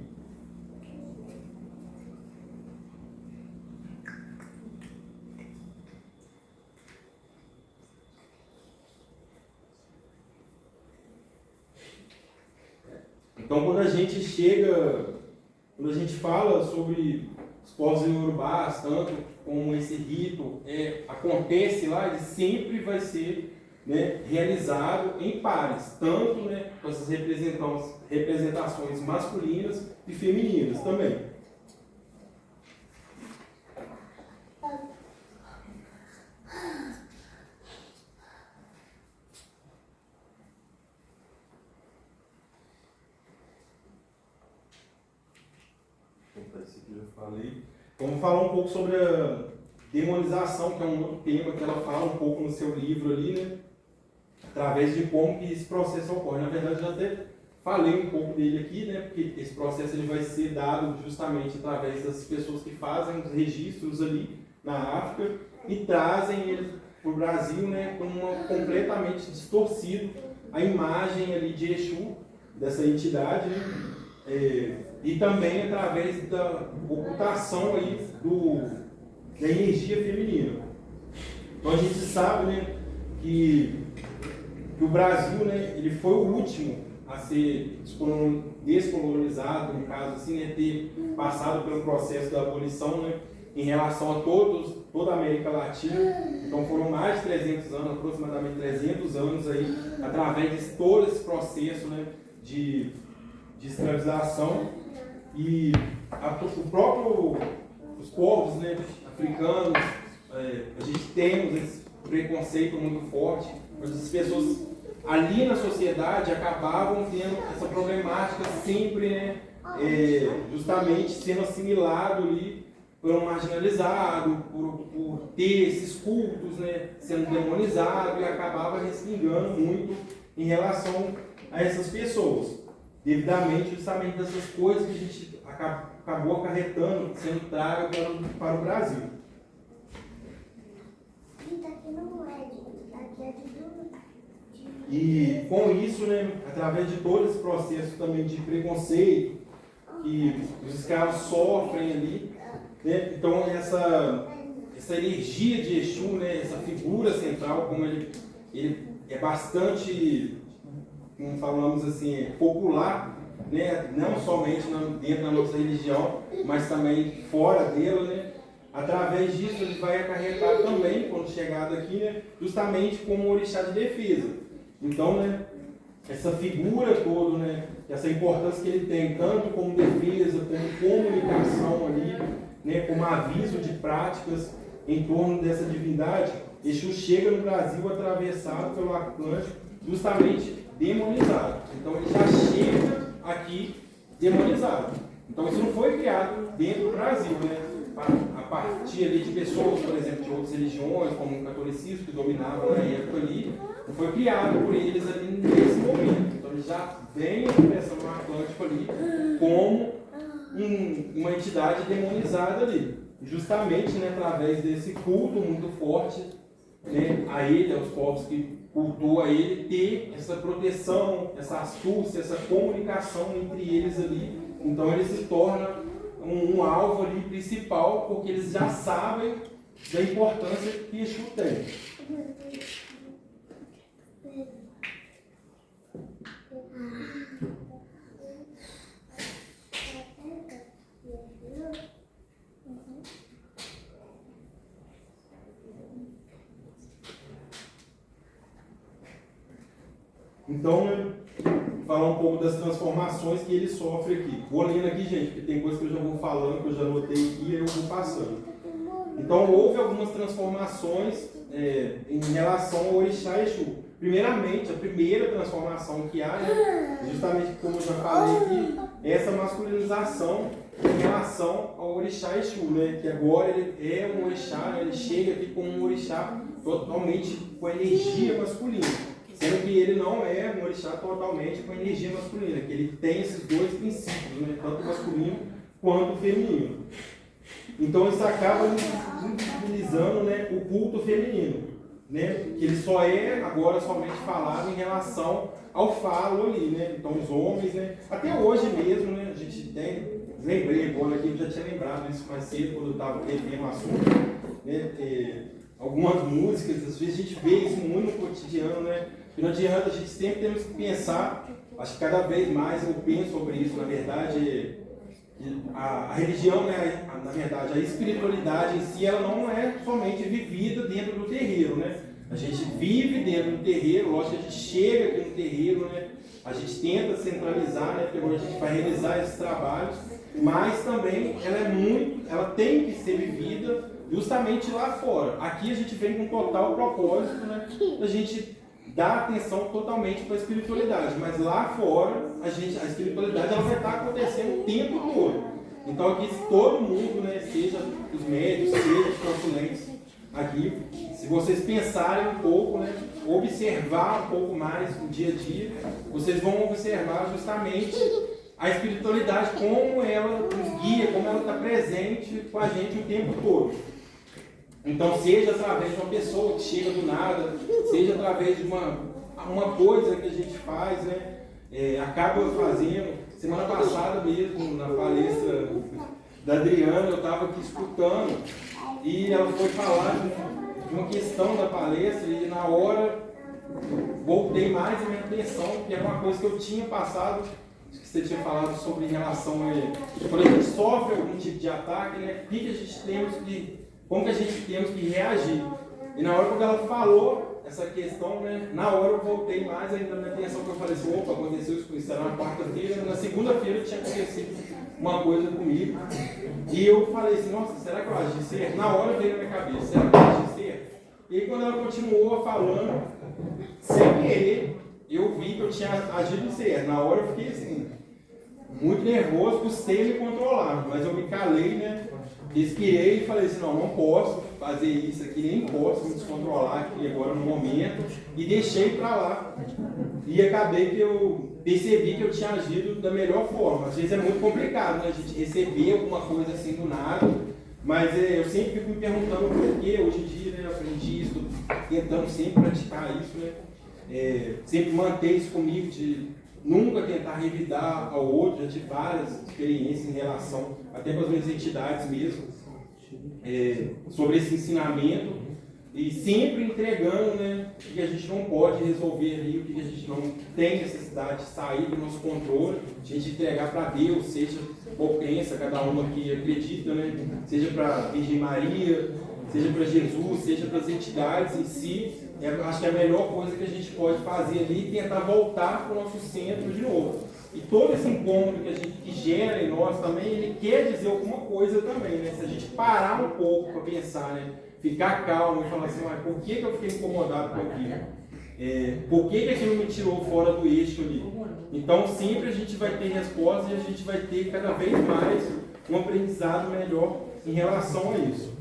Então quando a gente chega, quando a gente fala sobre os povos iorubás, tanto como esse rito acontece lá, ele sempre vai ser, né, realizado em pares, tanto, né, com essas representações masculinas e femininas também. Vamos falar um pouco sobre a demonização, que é um outro tema que ela fala um pouco no seu livro ali, né? Através de como que esse processo ocorre. Na verdade, eu já até falei um pouco dele aqui, né? Porque esse processo ele vai ser dado justamente através das pessoas que fazem os registros ali na África e trazem ele para o Brasil, né? Como completamente distorcido a imagem ali de Exu, dessa entidade, né? E também através da ocultação aí da energia feminina. Então a gente sabe, né, que o Brasil, né, ele foi o último a ser descolonizado, no caso assim, né, ter passado pelo processo da abolição, né, em relação a toda a América Latina. Então foram mais de 300 anos, aproximadamente 300 anos aí, através de todo esse processo, né, de escravização. E os povos, né, africanos, a gente tem esse preconceito muito forte, mas as pessoas ali na sociedade acabavam tendo essa problemática sempre, né, justamente sendo assimilado ali por um marginalizado, por ter esses cultos, né, sendo demonizado, e acabava respingando muito em relação a essas pessoas, devidamente justamente dessas coisas que a gente acabou acarretando, sendo traga para o Brasil. E com isso, né, através de todo esse processo também de preconceito que os escravos sofrem ali, né, então essa energia de Exu, né, essa figura central, como ele é bastante, como falamos assim, popular, né, não somente dentro da nossa religião, mas também fora dela, né. Através disso ele vai acarretar também, quando chegado aqui, né, justamente como orixá de defesa. Então, né, essa figura toda, né, essa importância que ele tem, tanto como defesa, como comunicação ali, né, como aviso de práticas em torno dessa divindade, Exu chega no Brasil atravessado pelo Atlântico, justamente demonizado. Então ele já chega aqui demonizado. Então isso não foi criado dentro do Brasil, né? A partir ali de pessoas, por exemplo, de outras religiões, como o catolicismo, que dominava na época ali, não foi criado por eles ali nesse momento. Então ele já vem atravessando o Atlântico ali como uma entidade demonizada ali. Justamente, né, através desse culto muito forte, né, a ele, aos povos que cultuam a ele, ter essa proteção, essa astúcia, essa comunicação entre eles ali. Então ele se torna um alvo ali principal, porque eles já sabem da importância que Exu tem. Então, né, falar um pouco das transformações que ele sofre aqui. Vou lendo aqui, gente, porque tem coisas que eu já vou falando, que eu já anotei aqui e eu vou passando. Então, houve algumas transformações em relação ao orixá Exu. Primeiramente, a primeira transformação que há, né, justamente como eu já falei aqui, é essa masculinização em relação ao orixá Exu, né, que agora ele é um orixá, né, ele chega aqui como um orixá totalmente com energia masculina. Sendo que ele não é um orixá totalmente com energia masculina, que ele tem esses dois princípios, né, tanto masculino quanto feminino. Então isso acaba utilizando, né, o culto feminino, né, que ele só é agora somente falado em relação ao falo ali, né. Então os homens, né, até hoje mesmo, né, a gente tem, lembrei agora aqui, eu já tinha lembrado isso mais cedo quando eu estava revendo o assunto, né, algumas músicas, às vezes a gente vê isso muito no cotidiano, né. E não adianta, a gente sempre temos que pensar, acho que cada vez mais eu penso sobre isso, na verdade, a religião, né, na verdade, a espiritualidade em si, ela não é somente vivida dentro do terreiro, né? A gente vive dentro do terreiro, lógico que a gente chega aqui no terreiro, né? A gente tenta centralizar, né, porque agora a gente vai realizar esses trabalhos, mas também ela tem que ser vivida justamente lá fora. Aqui a gente vem com total propósito, né, da gente dá atenção totalmente para a espiritualidade, mas lá fora a espiritualidade ela vai estar acontecendo o tempo todo. Então aqui se todo mundo, né, seja os médicos, seja os consulentes, aqui, se vocês pensarem um pouco, né, observar um pouco mais no dia a dia, vocês vão observar justamente a espiritualidade, como ela nos guia, como ela está presente com a gente o tempo todo. Então, seja através de uma pessoa que chega do nada, seja através de uma coisa que a gente faz, né, acaba fazendo. Semana passada mesmo, na palestra da Adriana, eu estava aqui escutando, e ela foi falar de uma questão da palestra e na hora voltei mais a minha atenção, que era uma coisa que eu tinha passado, que você tinha falado sobre em relação a quando a gente sofre algum tipo de ataque, né, como que a gente temos que reagir. E na hora que ela falou essa questão, né, na hora eu voltei mais ainda na minha atenção, que eu falei assim, opa, aconteceu isso, era na quarta-feira, na segunda-feira tinha acontecido uma coisa comigo. E eu falei assim, nossa, será que eu agi certo? Na hora veio na minha cabeça, será que eu agi certo? E aí quando ela continuou falando, sem querer, eu vi que eu tinha agido certo. Na hora eu fiquei assim, muito nervoso, custei me controlar, mas eu me calei, né? Respirei e falei assim, não posso fazer isso aqui, nem posso me descontrolar aqui agora no momento, e deixei pra lá. E acabei que eu percebi que eu tinha agido da melhor forma. Às vezes é muito complicado, né? A gente receber alguma coisa assim do nada, mas eu sempre fico me perguntando por quê. Hoje em dia, né, eu aprendi isso, tentando sempre praticar isso, né? Sempre manter isso comigo, de nunca tentar revidar ao outro. Já tive várias experiências em relação, até com as minhas entidades mesmo, sobre esse ensinamento, e sempre entregando, né, o que a gente não pode resolver ali, o que a gente não tem necessidade de sair do nosso controle, a gente entregar para Deus, seja por crença, cada uma que acredita, né, seja para a Virgem Maria, seja para Jesus, seja para as entidades em si. Acho que é a melhor coisa que a gente pode fazer ali é tentar voltar para o nosso centro de novo. E todo esse incômodo que gera em nós também, ele quer dizer alguma coisa também, né? Se a gente parar um pouco para pensar, né? Ficar calmo e falar assim, mas por que eu fiquei incomodado com aquilo? Por que aquilo me tirou fora do eixo ali? Então sempre a gente vai ter resposta e a gente vai ter cada vez mais um aprendizado melhor em relação a isso.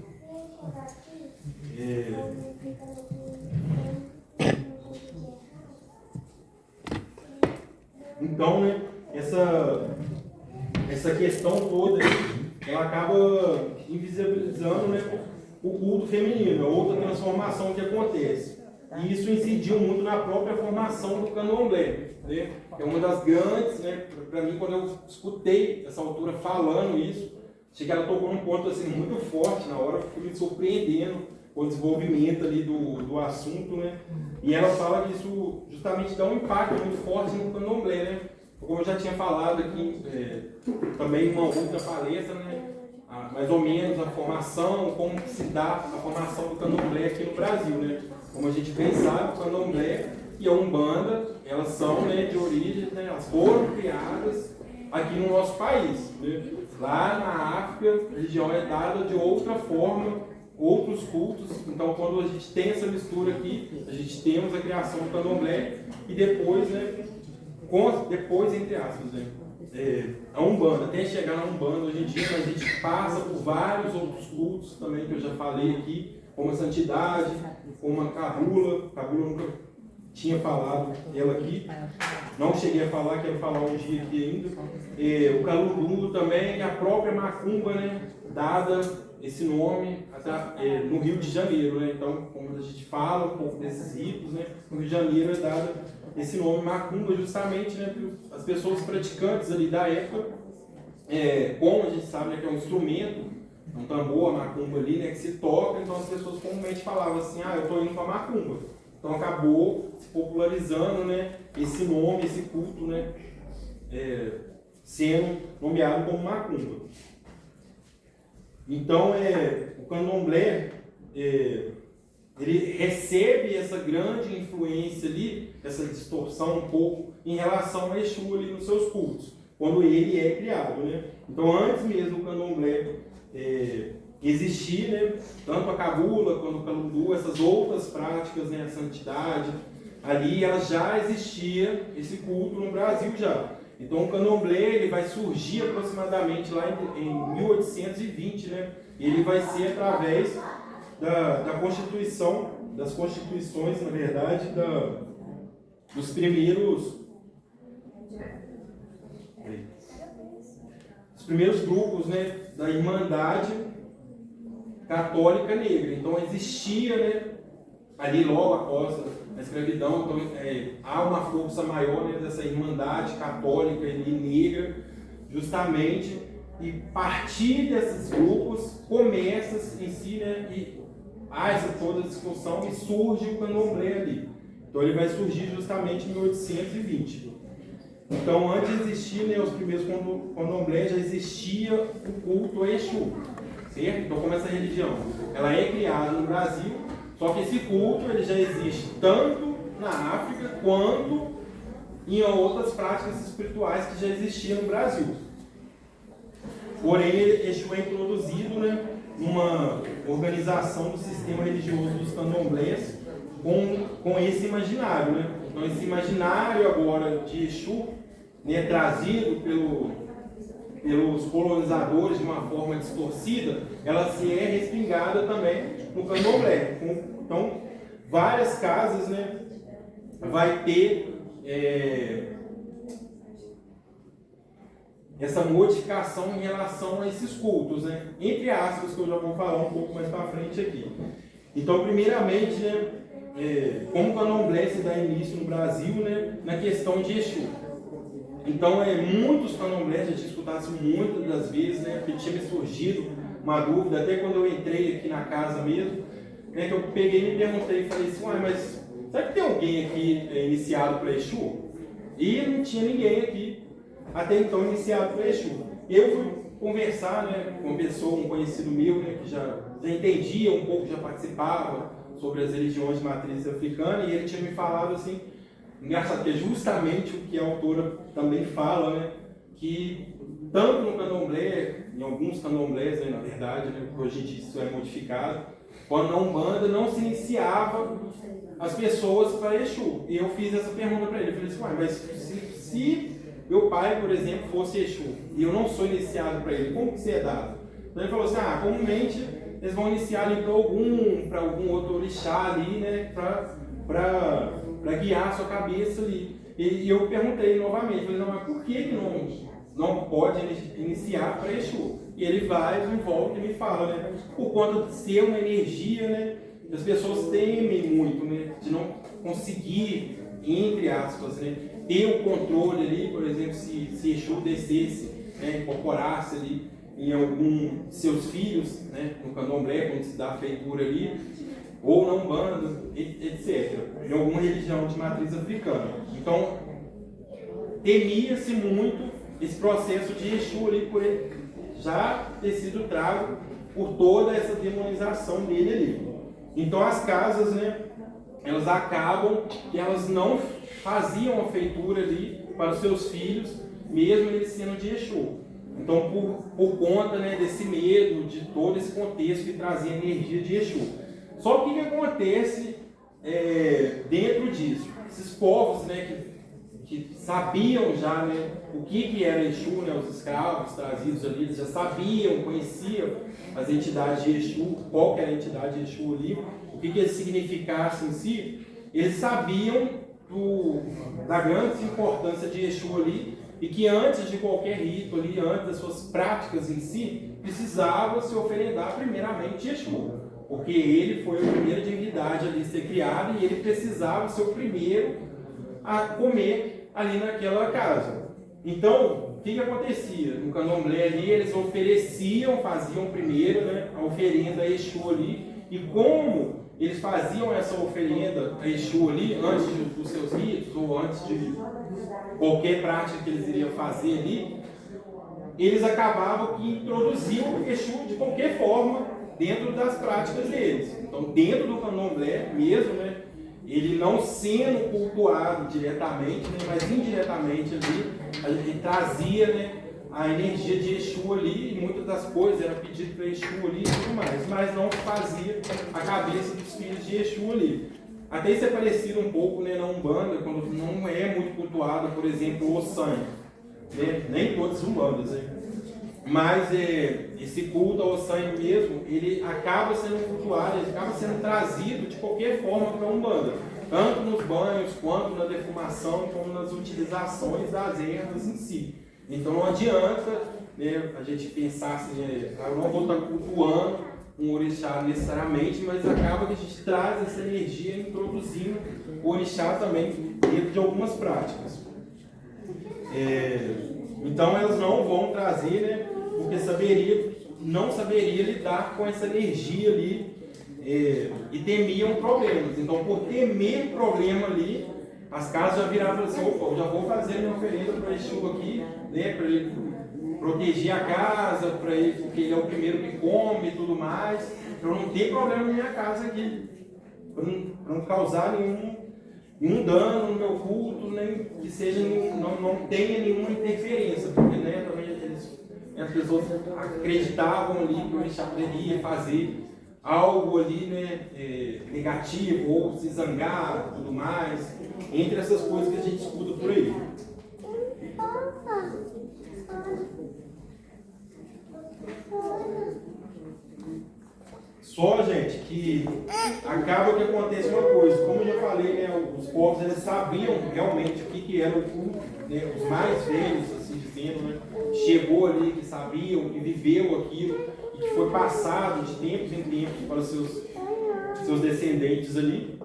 Então, né, essa questão toda, ela acaba invisibilizando, né, o culto feminino, outra transformação que acontece. E isso incidiu muito na própria formação do candomblé, né? É uma das grandes, né, para mim, quando eu escutei essa autora falando isso, achei que ela tocou num ponto assim, muito forte na hora, fui me surpreendendo com o desenvolvimento ali do assunto, né? E ela fala que isso justamente dá um impacto muito forte no candomblé, né? Como eu já tinha falado aqui, também em uma outra palestra, né? Mais ou menos a formação, como se dá a formação do candomblé aqui no Brasil, né? Como a gente bem sabe, o candomblé e a Umbanda, elas são, né, de origem, né? Elas foram criadas aqui no nosso país, né? Lá na África, a religião é dada de outra forma, outros cultos. Então, quando a gente tem essa mistura aqui, a gente temos a criação do candomblé e depois, né, depois entre aspas, né, a Umbanda, até chegar na Umbanda hoje em dia, a gente passa por vários outros cultos também que eu já falei aqui, como a Santidade, como a Cabula. Cabula nunca tinha falado ela aqui, não cheguei a falar, quero falar um dia aqui ainda. O Calundu também, e a própria Macumba, né, dada esse nome no Rio de Janeiro, né? Então, como a gente fala um pouco desses ritos, né, no Rio de Janeiro é dado esse nome Macumba justamente, né, as pessoas praticantes ali da época, como a gente sabe, né, que é um instrumento, um tambor, a macumba ali, né, que se toca, então as pessoas comumente falavam assim, eu estou indo para a macumba. Então acabou se popularizando, né, esse nome, esse culto, né, sendo nomeado como macumba. Então, o candomblé, ele recebe essa grande influência ali, essa distorção um pouco em relação a Exu ali nos seus cultos, quando ele é criado, né? Então, antes mesmo do candomblé existir, né, tanto a cabula quanto o calundu, essas outras práticas, né, a santidade, ali ela já existia esse culto no Brasil já. Então o candomblé ele vai surgir aproximadamente lá em 1820, né? E ele vai ser através da Constituição, das constituições, na verdade, dos primeiros grupos, né, da Irmandade Católica Negra. Então existia, né, ali logo após a escravidão, então, há uma força maior, né, dessa Irmandade Católica e Negra, justamente e partir desses grupos começa em si, né, e há essa toda discussão e surge o candomblé ali. Então ele vai surgir justamente em 1820. Então antes de existir, né, os primeiros candomblé já existia o culto a Exu, certo? Então como essa religião ela é criada no Brasil, só que esse culto ele já existe tanto na África quanto em outras práticas espirituais que já existiam no Brasil. Porém, Exu é introduzido, né, numa organização do sistema religioso dos candomblés com esse imaginário, né? Então, esse imaginário agora de Exu, né, trazido pelos colonizadores de uma forma distorcida, ela se é respingada também no candomblé. Então, várias casas, né, vai ter essa modificação em relação a esses cultos, né? Entre aspas, que eu já vou falar um pouco mais para frente aqui. Então, primeiramente, né, como o candomblé se dá início no Brasil, né, na questão de Exu. Então, muitos candomblés, já tinha escutado isso muitas das vezes, né, porque tinha me surgido uma dúvida, até quando eu entrei aqui na casa mesmo, né, que eu peguei e me perguntei e falei assim, mas será que tem alguém aqui iniciado para Exu? E não tinha ninguém aqui até então iniciado para Exu. Eu fui conversar, né, com uma pessoa, um conhecido meu, né, que já entendia um pouco, já participava sobre as religiões de matriz africana, e ele tinha me falado assim, engraçado que é justamente o que a autora também fala, né, que tanto no candomblé, em alguns candomblés, né, na verdade, né, hoje em dia isso é modificado, quando na Umbanda não se iniciava as pessoas para Exu. E eu fiz essa pergunta para ele, eu falei assim, mas se meu pai, por exemplo, fosse Exu, e eu não sou iniciado para ele, como que isso é dado? Então ele falou assim, comumente eles vão iniciar para algum outro orixá ali, né, para guiar a sua cabeça ali. E eu perguntei novamente, falei, mas por que não pode iniciar para Exu? E ele vai, volta e me fala, né, por conta de ser uma energia, né, as pessoas temem muito, né, de não conseguir, entre aspas, né, ter o controle ali, por exemplo, se Exu descesse, né, incorporasse ali em algum de seus filhos, né, no candomblé, quando se dá a feitura ali, ou na Umbanda, etc., em alguma religião de matriz africana. Então, temia-se muito esse processo de Exu ali, por ele já ter sido trago por toda essa demonização dele ali. Então, as casas, né, elas acabam que elas não faziam a feitura ali para os seus filhos, mesmo eles sendo de Exu. Então, por conta, né, desse medo, de todo esse contexto que trazia energia de Exu. Só que o que acontece dentro disso? Esses povos, né, que sabiam já, né, o que era Exu, né, os escravos trazidos ali, eles já sabiam, conheciam as entidades de Exu, qual que era a entidade de Exu ali, o que eles significassem em si, eles sabiam da grande importância de Exu ali, e que antes de qualquer rito ali, antes das suas práticas em si, precisava se oferendar primeiramente Exu, porque ele foi a primeira divindade ali a ser criada e ele precisava ser o primeiro a comer ali naquela casa. Então, o que acontecia? No candomblé ali, eles ofereciam, faziam primeiro, né, a oferenda a Exu ali, e como eles faziam essa oferenda a Exu ali, antes dos seus ritos, ou antes de qualquer prática que eles iriam fazer ali, eles acabavam que introduziam o Exu de qualquer forma dentro das práticas deles. Então, dentro do candomblé mesmo, né, ele não sendo cultuado diretamente, né, mas indiretamente ali, ele trazia, né, a energia de Exu ali, e muitas das coisas era pedido para Exu ali e tudo mais, mas não fazia a cabeça dos filhos de Exu ali. Até isso é parecido um pouco, né, na Umbanda, quando não é muito cultuado, por exemplo, o sangue, né, nem todas as Umbandas, né? Mas esse culto ao sangue mesmo, ele acaba sendo cultuado, ele acaba sendo trazido de qualquer forma para a Umbanda, tanto nos banhos, quanto na defumação, como nas utilizações das ervas em si. Então não adianta, né, a gente pensar assim, eu não vou estar cultuando um orixá necessariamente, mas acaba que a gente traz essa energia introduzindo o orixá também dentro de algumas práticas. Então elas não vão trazer, né, o porque não saberia lidar com essa energia ali e temiam problemas. Então, por temer problema ali, as casas já viravam assim: opa, eu já vou fazer minha oferenda para Exu aqui, né, para ele proteger a casa, para ele, porque ele é o primeiro que come e tudo mais, para eu não ter problema na minha casa aqui, para não causar nenhum dano no meu culto, nem que seja, não tenha nenhuma interferência, porque né, também as pessoas acreditavam ali que o Orixá poderia fazer algo ali, né, negativo, ou se zangar, tudo mais, entre essas coisas que a gente escuta por aí. Só, gente, que acaba que acontece uma coisa, como eu já falei, né, os povos eles sabiam realmente o que era o culto, né, os mais velhos, assim dizendo, né, chegou ali, que sabiam, que viveu aquilo, e que foi passado de tempos em tempos para os seus descendentes ali.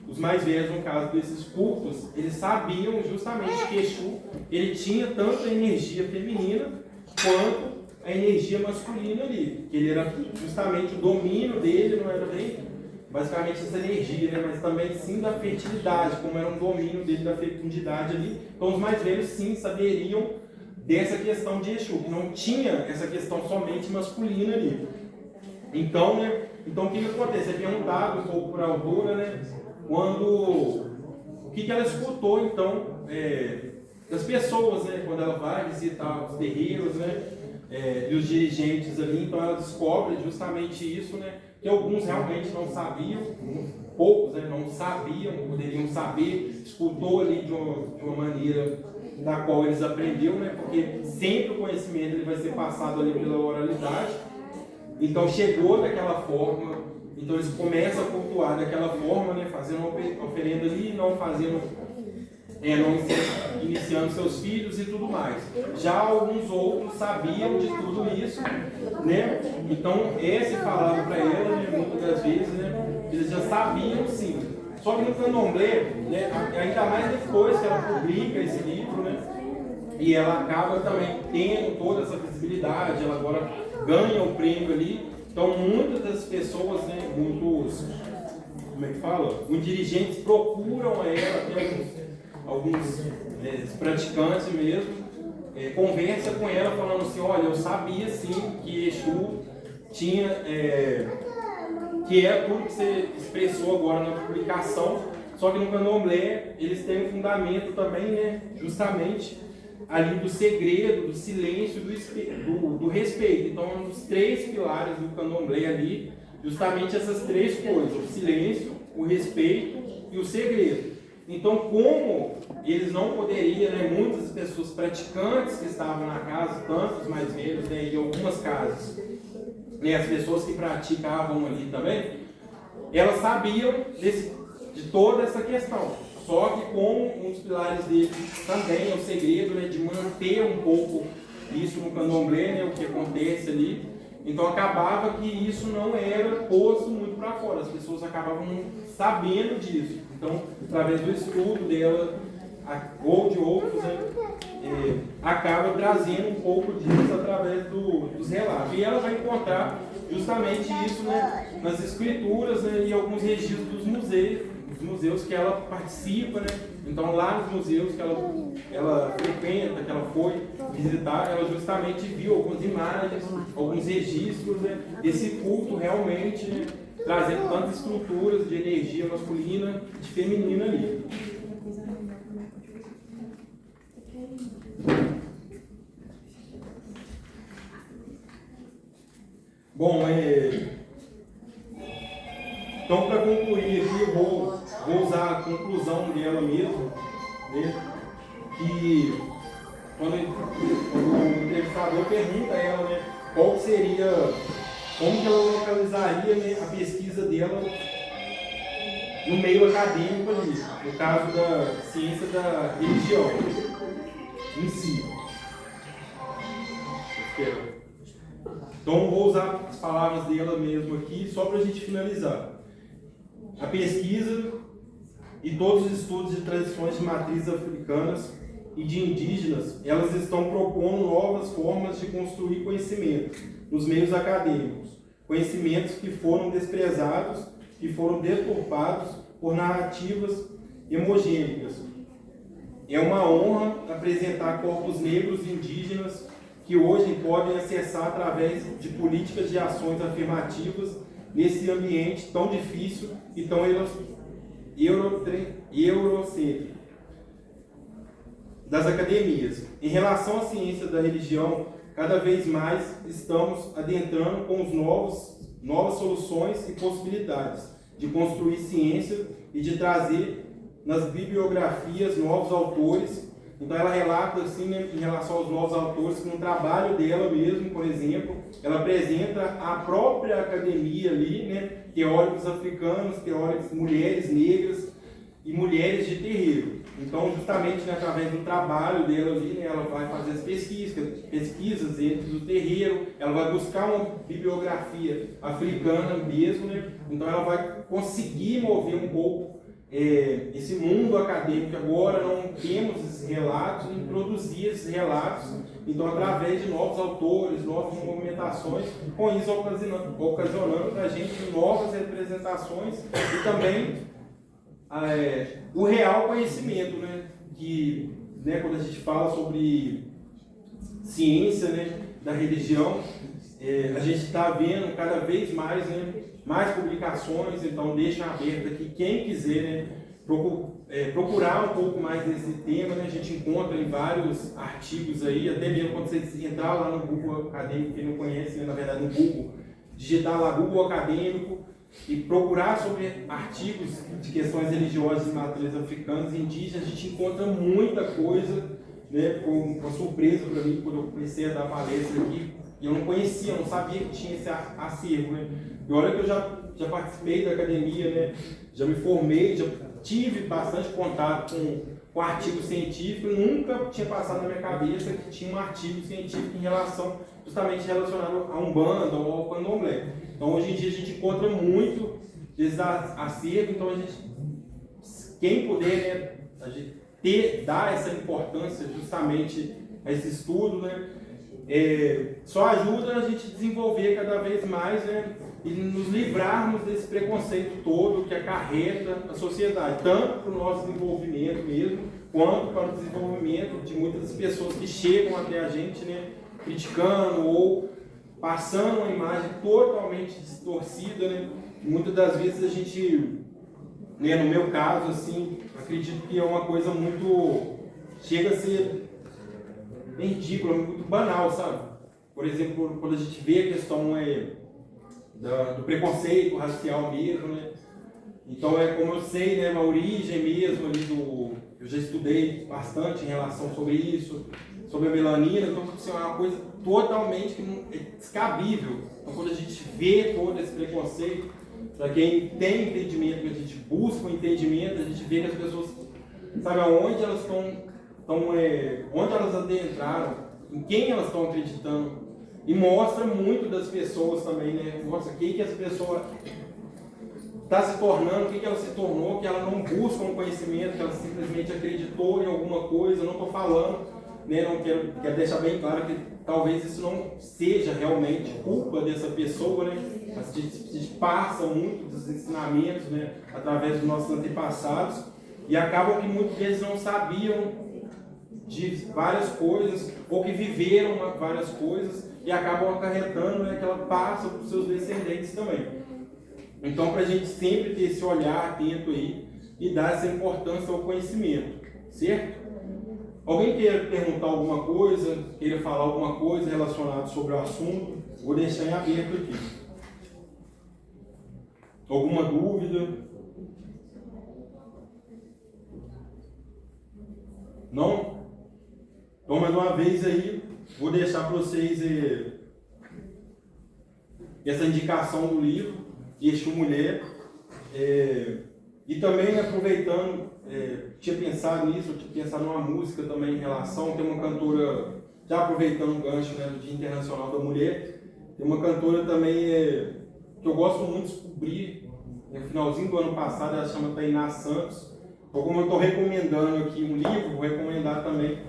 Os mais velhos, no caso desses cultos, eles sabiam justamente que Exu ele tinha tanto a energia feminina quanto a energia masculina ali, que ele era justamente o domínio dele, não era bem basicamente essa energia, né, mas também sim da fertilidade, como era um domínio dele da fecundidade ali. Então os mais velhos sim saberiam dessa questão de Exu, que não tinha essa questão somente masculina ali. Então, né, o que acontece? É perguntado um pouco para a autora, né, o que ela escutou então das pessoas, né, quando ela vai visitar os terreiros, né, e os dirigentes ali. Então ela descobre justamente isso, né, que alguns realmente não sabiam, poucos, né, não sabiam, poderiam saber, escutou ali de uma maneira da qual eles aprenderam, né, porque sempre o conhecimento ele vai ser passado ali pela oralidade. Então chegou daquela forma, então eles começam a cultuar daquela forma, né, fazendo uma oferenda ali, não iniciando seus filhos e tudo mais. Já alguns outros sabiam de tudo isso, né? Então esse falava para ela, né, muitas das vezes, né, eles já sabiam sim. Só que no Candomblé, né, ainda mais depois que ela publica esse livro, né, e ela acaba também tendo toda essa visibilidade, ela agora ganha o prêmio ali. Então muitas das pessoas, né, muitos dirigentes procuram ela, tem alguns praticantes mesmo, conversa com ela falando assim: olha, eu sabia sim que Exu tinha, que é tudo que você expressou agora na publicação, só que no Candomblé eles têm um fundamento também, né, justamente ali do segredo, do silêncio, do respeito. Então, um dos 3 pilares do Candomblé ali, justamente essas 3 coisas: o silêncio, o respeito e o segredo. Então, como eles não poderiam, né, muitas pessoas praticantes que estavam na casa, tantos mais velhos, né, e algumas casas, né, as pessoas que praticavam ali também, elas sabiam de toda essa questão. Só que como um dos pilares deles também é o segredo, né, de manter um pouco isso no Candomblé, né, o que acontece ali. Então acabava que isso não era posto muito para fora, as pessoas acabavam sabendo disso. Então, através do estudo dela ou de outros, né, acaba trazendo um pouco disso através dos relatos. E ela vai encontrar justamente isso, né, nas escrituras, né, e alguns registros dos museus que ela participa, né? Então lá nos museus que ela frequenta, que ela foi visitar, ela justamente viu algumas imagens, alguns registros, né, desse culto realmente, né, trazendo tantas estruturas de energia masculina e de feminina ali. Bom, então para concluir aqui, eu vou usar a conclusão dela mesmo, né, que quando o entrevistador pergunta a ela, né, qual seria, como que ela localizaria, né, a pesquisa dela no meio acadêmico ali, no caso da ciência da religião em si. Então vou usar as palavras dela mesmo aqui, só para a gente finalizar. A pesquisa e todos os estudos de tradições de matrizes africanas e de indígenas, elas estão propondo novas formas de construir conhecimento nos meios acadêmicos, conhecimentos que foram desprezados, que foram deturpados por narrativas hemogênicas. É uma honra apresentar corpos negros e indígenas que hoje podem acessar através de políticas de ações afirmativas nesse ambiente tão difícil e tão eurocêntrico das academias. Em relação à ciência da religião, cada vez mais estamos adentrando com os novas soluções e possibilidades de construir ciência e de trazer nas bibliografias novos autores. Então ela relata assim, né, em relação aos novos autores, que no trabalho dela mesmo, por exemplo, ela apresenta a própria academia ali, né, teóricos africanos, teóricos, mulheres negras e mulheres de terreiro. Então, justamente, né, através do trabalho dela ali, né, ela vai fazer as pesquisas dentro do terreiro, ela vai buscar uma bibliografia africana mesmo, né, então ela vai conseguir mover um pouco esse mundo acadêmico. Agora não temos esses relatos, nem produzir esses relatos, então através de novos autores, novas movimentações, com isso ocasionando para a gente novas representações e também o real conhecimento, né? Que, né, quando a gente fala sobre ciência, né, da religião, a gente está vendo cada vez mais, né, mais publicações. Então deixa aberto aqui quem quiser, né, procurar um pouco mais desse tema, né, a gente encontra em vários artigos aí, até mesmo quando você entrar lá no Google Acadêmico, quem não conhece, né, na verdade no Google, digitar lá Google Acadêmico e procurar sobre artigos de questões religiosas de matriz africanas e indígenas, a gente encontra muita coisa, né, com uma surpresa para mim quando eu comecei a dar palestra aqui. Eu não conhecia, eu não sabia que tinha esse acervo, né? E olha que eu já participei da academia, né? Já me formei, já tive bastante contato com artigo científico, nunca tinha passado na minha cabeça que tinha um artigo científico em relação, justamente relacionado a Umbanda ou ao Candomblé. Então hoje em dia a gente encontra muito desses acervos, então a gente, quem puder, né, a gente dar essa importância justamente a esse estudo, né, só ajuda a gente desenvolver cada vez mais, né, e nos livrarmos desse preconceito todo que acarreta a sociedade, tanto para o nosso desenvolvimento mesmo, quanto para o desenvolvimento de muitas pessoas que chegam até a gente, né, criticando ou passando uma imagem totalmente distorcida, né. Muitas das vezes a gente, né, no meu caso, assim, acredito que é uma coisa muito, chega a ser ridícula, muito banal, sabe? Por exemplo, quando a gente vê a questão do preconceito racial mesmo, né? Então como eu sei, né, a origem mesmo ali eu já estudei bastante em relação sobre isso, sobre a melanina, então assim, é uma coisa totalmente que não, descabível. Então quando a gente vê todo esse preconceito, para quem tem entendimento, que a gente busca o entendimento, a gente vê que as pessoas, sabe aonde elas onde elas adentraram, em quem elas estão acreditando, e mostra muito das pessoas também, né? Mostra quem que essa pessoa está se tornando, o que ela se tornou, que ela não busca um conhecimento, que ela simplesmente acreditou em alguma coisa. Eu não estou falando, né? Não quero deixar bem claro que talvez isso não seja realmente culpa dessa pessoa, né? Mas a gente passa muito dos ensinamentos, né, através dos nossos antepassados, e acabam que muitos deles não sabiam de várias coisas, ou que viveram várias coisas, e acabam acarretando, né, que ela passa para os seus descendentes também. Então, para a gente sempre ter esse olhar atento aí e dar essa importância ao conhecimento, certo? Alguém queira perguntar alguma coisa, queira falar alguma coisa relacionada sobre o assunto, vou deixar em aberto aqui. Alguma dúvida? Não? Então, mais uma vez aí, vou deixar para vocês essa indicação do livro, Exu Mulher. E também, aproveitando, tinha pensado nisso, eu tinha pensado numa música também em relação, tem uma cantora, já aproveitando o gancho, né, do Dia Internacional da Mulher, tem uma cantora também que eu gosto muito de descobrir, no finalzinho do ano passado, ela chama Tainá Santos. Como eu estou recomendando aqui um livro, vou recomendar também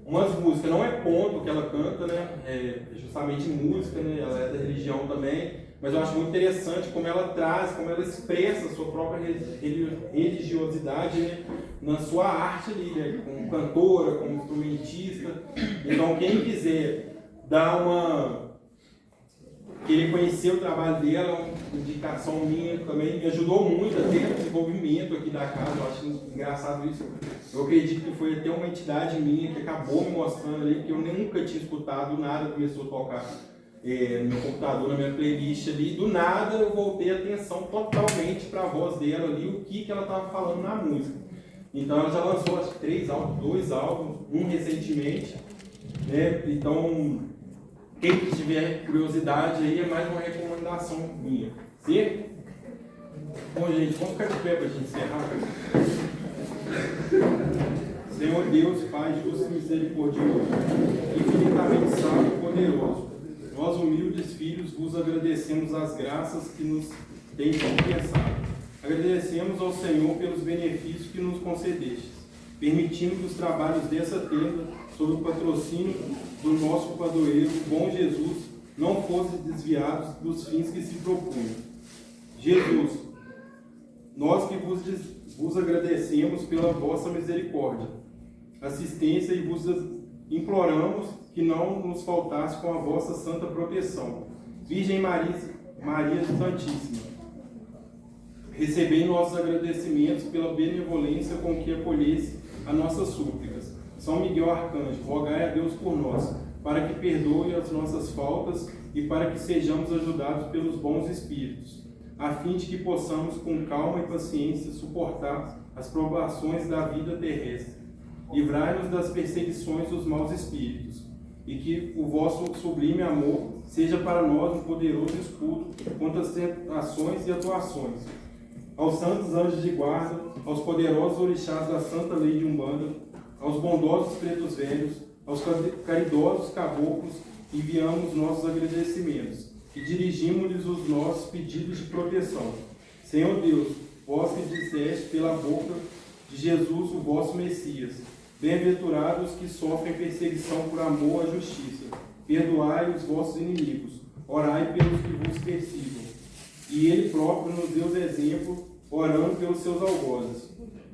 umas músicas. Não é ponto que ela canta, né? É justamente música, né? Ela é da religião também, mas eu acho muito interessante como ela traz, como ela expressa a sua própria religiosidade, né? Na sua arte ali, né? Como cantora, como instrumentista. Então quem quiser querer conhecer o trabalho dela, uma indicação minha também, me ajudou muito até no desenvolvimento aqui da casa. Eu acho engraçado isso. Eu acredito que foi até uma entidade minha que acabou me mostrando ali, porque eu nunca tinha escutado nada, começou a tocar no meu computador, na minha playlist ali. Do nada eu voltei a atenção totalmente para a voz dela ali, o que ela estava falando na música. Então ela já lançou acho que 3 álbuns, 2 álbuns, um recentemente, né? Então quem tiver curiosidade aí é mais uma recomendação minha. Certo? Bom, gente, vamos ficar de pé para a gente encerrar. Senhor Deus, Pai justo e misericordioso, infinitamente sábio e poderoso, nós humildes filhos vos agradecemos as graças que nos tem compensado. Agradecemos ao Senhor pelos benefícios que nos concedestes, permitindo que os trabalhos dessa tenda, sob o patrocínio do nosso padroeiro, bom Jesus, não fossem desviados dos fins que se propunham. Jesus, nós que vos agradecemos pela vossa misericórdia, assistência e vos imploramos que não nos faltasse com a vossa santa proteção. Virgem Maria Santíssima, recebei nossos agradecimentos pela benevolência com que acolhesse as nossas súplicas. São Miguel Arcanjo, rogai a Deus por nós, para que perdoe as nossas faltas e para que sejamos ajudados pelos bons espíritos, a fim de que possamos com calma e paciência suportar as provações da vida terrestre. Livrai-nos das perseguições dos maus espíritos, e que o vosso sublime amor seja para nós um poderoso escudo contra as tentações e atuações. Aos santos anjos de guarda, aos poderosos orixás da Santa Lei de Umbanda, aos bondosos pretos velhos, aos caridosos caboclos, enviamos nossos agradecimentos e dirigimos-lhes os nossos pedidos de proteção. Senhor Deus, vós que disseste pela boca de Jesus, o vosso Messias, bem-aventurados que sofrem perseguição por amor à justiça, perdoai os vossos inimigos, orai pelos que vos persigam. E ele próprio nos deu exemplo, orando pelos seus algozes.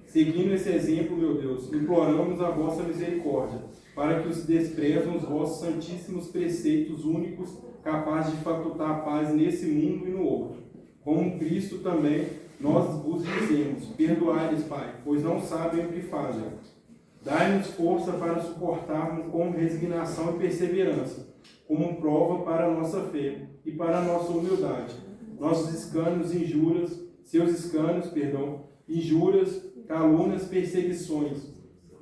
Seguindo esse exemplo, meu Deus, imploramos a vossa misericórdia, para que os desprezam os vossos santíssimos preceitos únicos, capazes de facultar a paz nesse mundo e no outro. Como Cristo também, nós vos dizemos, perdoai-lhes, Pai, pois não sabem o que fazem. Dai-nos força para suportarmos com resignação e perseverança, como prova para a nossa fé e para a nossa humildade. Nossos escândalos, injúrias, calúnias, perseguições.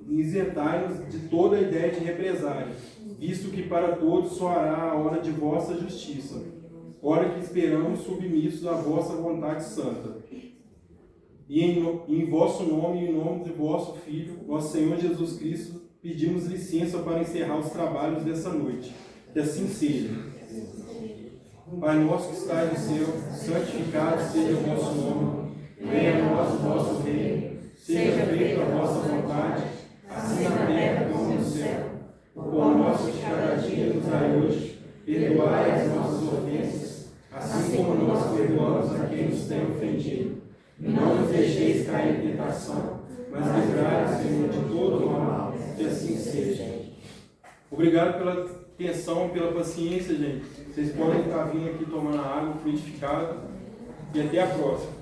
Isentai-nos de toda a ideia de represália, visto que para todos soará a hora de vossa justiça, hora que esperamos submissos à vossa vontade santa. E em vosso nome e em nome de vosso Filho, nosso Senhor Jesus Cristo, pedimos licença para encerrar os trabalhos dessa noite. Que assim seja. Pai nosso que estais no céu, santificado seja o vosso nome. Venha a nós o vosso reino. Seja feita a vossa vontade, assim na terra como no céu. O pão nosso de cada dia nos dai hoje. Perdoai as nossas ofensas, assim como nós perdoamos a quem nos tem ofendido. Não nos deixeis cair em tentação, mas livrai-nos, Senhor, de todo o mal. Que assim seja. Obrigado pela atenção e pela paciência, gente. Vocês podem estar vindo aqui tomando água fluidificada. E até a próxima.